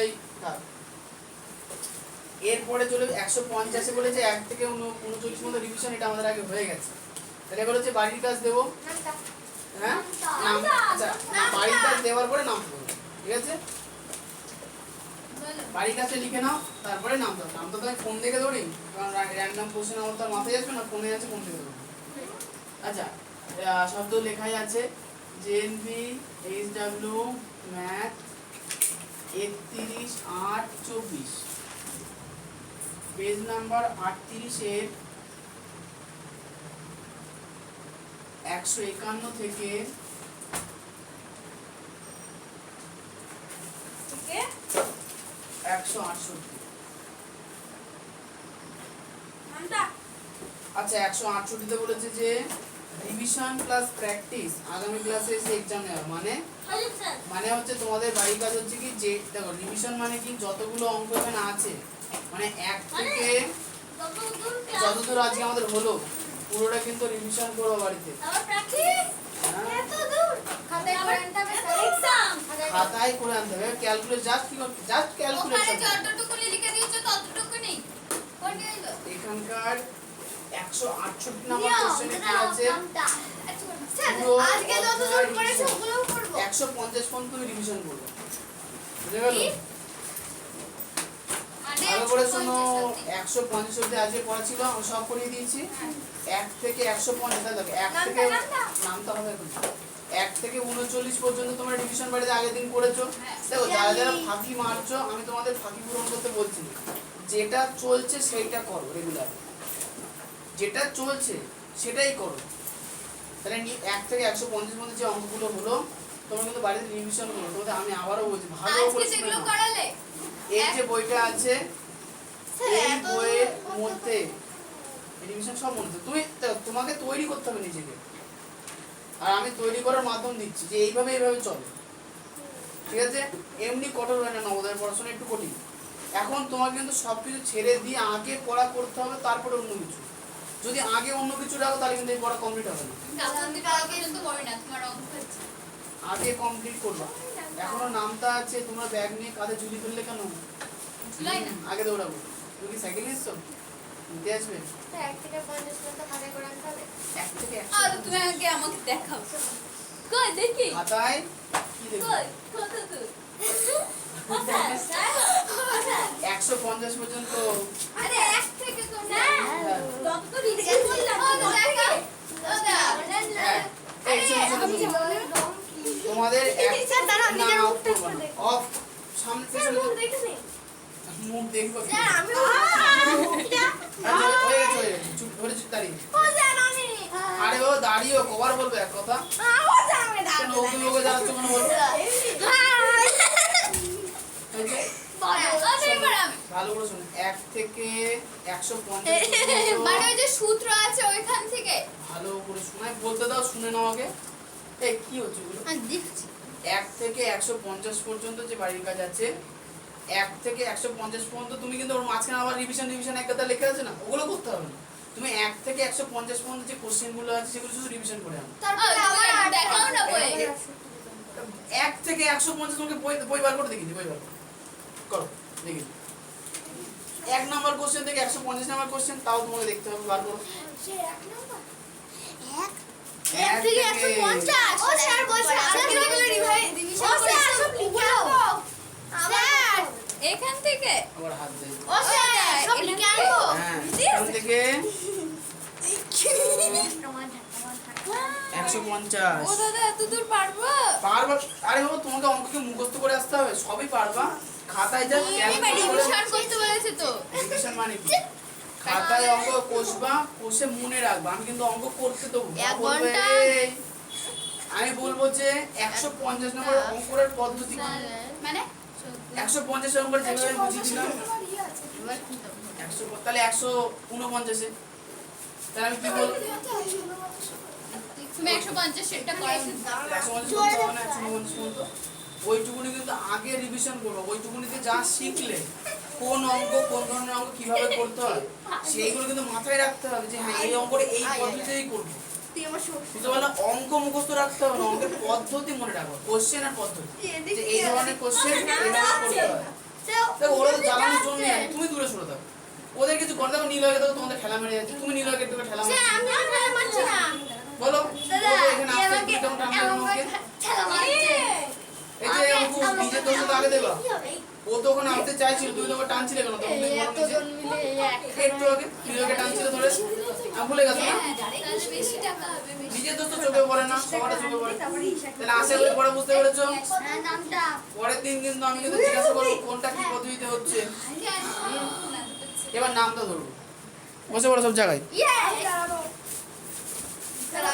এই থাক। এরপরে চলে 150 বলেছে 1 থেকে 39 পর্যন্ত রিভিশন, এটা আমাদের আগে হয়ে গেছে। তাহলে এবার হচ্ছে বাড়ির কাজ দেবো। হ্যাঁ, আচ্ছা, বাড়ির কাজ দেওয়ার পরে নাম দেবো, ঠিক আছে? বলো। বাড়ির কাছে লিখে নাও, তারপরে নাম দাও। নাম তো আমি ফোন দেখে ধরি, কারণ র্যান্ডম কোশ্চেন আমার তো আর মাথায় আসবে না, ফোনে আছে, ফোন থেকে ধরবো। আচ্ছা, শব্দ লেখাই আছে JNV HW math 31/8/24, page number 38 এর 151 থেকে 168। নামটা আচ্ছা, 168 তে বলেছে যে রিভিশন প্লাস প্র্যাকটিস আগামী ক্লাসে এসে এক্সাম নেওয়া, মানে হচ্ছে তোমাদের বাড়ির কাজ হচ্ছে কি, যে দেখো রিভিশন মানে কি, যতগুলো অঙ্ক এখানে আছে মানে 1 থেকে যতদূর আজকে আমাদের হলো পুরোটা কিন্তু রিভিশন করো বাড়িতে। হ্যাঁ, খাতায় করে আনতে হবে, ক্যালকুলেট জাস্ট কি করতে, জাস্ট ক্যালকুলেট ওখানে যতটুকু লিখে দিয়েছো ততটুকু নেই। কোন নিল? এখানকার 168 নাম্বার কোশ্চেনে কি আছে, আজকে যত দূর করেছে ওগুলোও করব 150 পর্যন্ত তুমি রিভিশন করবে, বুঝে গেল? মানে ভালো করে শোনো, 150 অবধি আজকে পড়া ছিল, আমি সব করিয়ে দিয়েছি। 1 থেকে 150, দেখো 1 থেকে নামটা হবে এখন। 1 থেকে 39 পর্যন্ত তোমরা রিভিশন বাড়িতে আগের দিন করেছো। দেখো যারা যারা ফাঁকি মারছো, আমি তোমাদের ফাঁকি পূরণ করতে বলছি না, যেটা চলছে সেইটা করো রেগুলার, যেটা চলছে সেটাই করো। তাহলে 1 থেকে 150 মধ্যে যে অঙ্কগুলো হলো তোমরা কিন্তু বাড়িতে রিভিশন করো। তোমাদের আমি আবারও বলছি, ভালো আজকে করে যেগুলো শুনে নাও। করালে এই যে বইটা আছে এই বইয়ের মধ্যে রিভিশন সব মনে আছে। তুমি দেখো, তোমাকে তৈরি করতে হবে নিজেকে, আর আমি তৈরি করার মাধ্যম দিচ্ছি যে এইভাবে চলো, ঠিক আছে? এমনি কঠোর হয় না, নবোদয়ের পড়াশোনা একটু কঠিন। এখন তোমাকে কিন্তু সবকিছু ছেড়ে দিয়ে আগে পড়া করতে হবে, তারপরে অন্য কিছু। যদি আগে অন্য কিছু রাখো তাহলে কিন্তু এই পড়া কমপ্লিট হবে না। কালকে থেকে আগে কিন্তু করি না, তোমার অঙ্ক হচ্ছে। আগে কমপ্লিট করবা। এখনো নামতা আছে, তোমরা ব্যাগ নিয়ে কাঁধে ঝুলি ফেললে কেন? ঝুলাই না। আগে দৌড়াবো। তুমি কি সাইকেল নিচ্ছ? নিতে আসবে? 1 থেকে 50 পর্যন্ত খাতায় করে আনতে হবে। 1 থেকে আর 100 তুমি আগে আমাকে দেখাও। কই দেখি? খাতায় কি দেখবে? কই? কত দূর? 150 পর্যন্ত। আরে 1 থেকে তো না। হ্যাঁ। যত তো রিভিশন করলাম ও দেখা। ও দেখা। হ্যাঁ, সামনে স্যার পেছনে মুখ দেখেছি মুখ দেখবো কি? স্যার আমি আচ্ছা, হয়ে গেছে, হয়ে গেছে। চুপ ধরে চুপ দাঁড়িয়ে। ও স্যার আমি আরে ও দাঁড়িয়েও কবার বলবে এক কথা ও স্যার আমি কেন ওকে ওকে জ্বালাচ্ছ কেন বলবে এই যে, ভালো করে শুনুন 1 থেকে 150 মানে ওই যে সূত্র আছে ওইখান থেকে ভালো করে শোনায় বলতে দাও, শুনে নাও আগে। এই কি হচ্ছে এগুলো? দেখছি 1 থেকে 150 পর্যন্ত যে বাড়ির কাজ আছে 1 থেকে 150 পর্যন্ত তুমি কিন্তু ওর মাঝখানে আবার রিভিশন এক কথা লেখা আছে না, ওগুলো করতে হবে না। তুমি 1 থেকে 150 পর্যন্ত যে কোশ্চেন গুলো আছে সেগুলো শুধু রিভিশন করে আনো। তারপরে তুমি আবার দেখাও না বই। 1 থেকে 150 তোমাকে বই বার করে দেখিয়ে দিই, বই বার করো দেখি। 1 নাম্বার কোশ্চেন থেকে 150 নাম্বার কোশ্চেন তাও তোমাকে দেখতে হবে, বার করো। সে এক নাম্বার 1 থেকে 150 ও স্যার বলছে আর কিভাবে রিভিশন ও স্যার সব লিখে আনবো স্যার এখান থেকে আবার হাত দেই। ও স্যার সব লিখে আনবো হ্যাঁ, এখান থেকে 150 ও দাদা এত দূর পারবো পারবা? আরে বাবা তোমাকে অঙ্ককে মুখস্থ করে আসতে হবে, সবই পারবা। খাতায় যা রিভিশন করতে বলেছে তো রিভিশন মানে কি? খাতায় অঙ্ক কষবা, কষে মনে রাখবা। আমি কিন্তু অঙ্ক করতে দেবো না, 1 বলবে, ঘন্টা। "এই।" আমি বলবো যে 150 নম্বর অঙ্কের পদ্ধতি কি? মানে 150 নম্বর যেভাবে বুঝিয়ে দিলাম এবার কি করব? 100 তাহলে 149 এ তাহলে আমি কি বলবো? তুমি 150 সেটটা করো 150 বলতে হবে না, 149 বলতো। ওইটুকুনি কিন্তু আগে রিভিশন করবো, ওইটুকুনিতে যা শিখলে কোন অঙ্ক কোন ধরনের অঙ্ক কিভাবে করতে হয় সেইগুলো কিন্তু মাথায় রাখতে হবে যে হ্যাঁ এই অঙ্কটা এই পদ্ধতিতেই করবো। তুই আমার বুঝতে পারলে অঙ্ক মুখস্থ রাখতে হবে না, অঙ্কের পদ্ধতি মনে রাখবো, কোশ্চেন আর পদ্ধতি, যে এই ধরনের কোশ্চেন এইভাবে করতে হয়। দেখো ওরা তো জ্বালানোর জন্য নেই, তুমি দূরে সরে থাকো। ওদের কিছু করে দেখো, নীল হয়ে দেখো তোমাদের ঠেলা মেরে যাচ্ছে, তুমি নীল হয়ে তোকে ঠেলা স্যার মারছো। আমি আর খেলা মারছি না বলো দাদা বলো, এখানে আসতে একটু কেমন টানলে আমাকে? ঠেলা মারছে এই যে অঙ্কু নিজের দোষ তো আগে দেবা। ও তো ওখানে আসতে চাইছিল, তুমি তোকে টানছিলে কেন? তখন তুমি বলো নিজে। একটু আগে তুই ওকে টানছিলে ধরে, আমি ভুলে গেছো না? তাহলে বেশি টাকা হবে বেশি নিজের দোষ তো চোখে পড়ে না, সবার চোখে পড়ে। তাহলে আশা করি পরে বুঝতে পেরেছো। হ্যাঁ, নামটা পরের দিন কিন্তু আমি কিন্তু জিজ্ঞাসা করবো কোনটা কি পদ্ধতিতে হচ্ছে। এবার নামটা ধরবো, বসে পড়ো সব জায়গায়। ইয়েস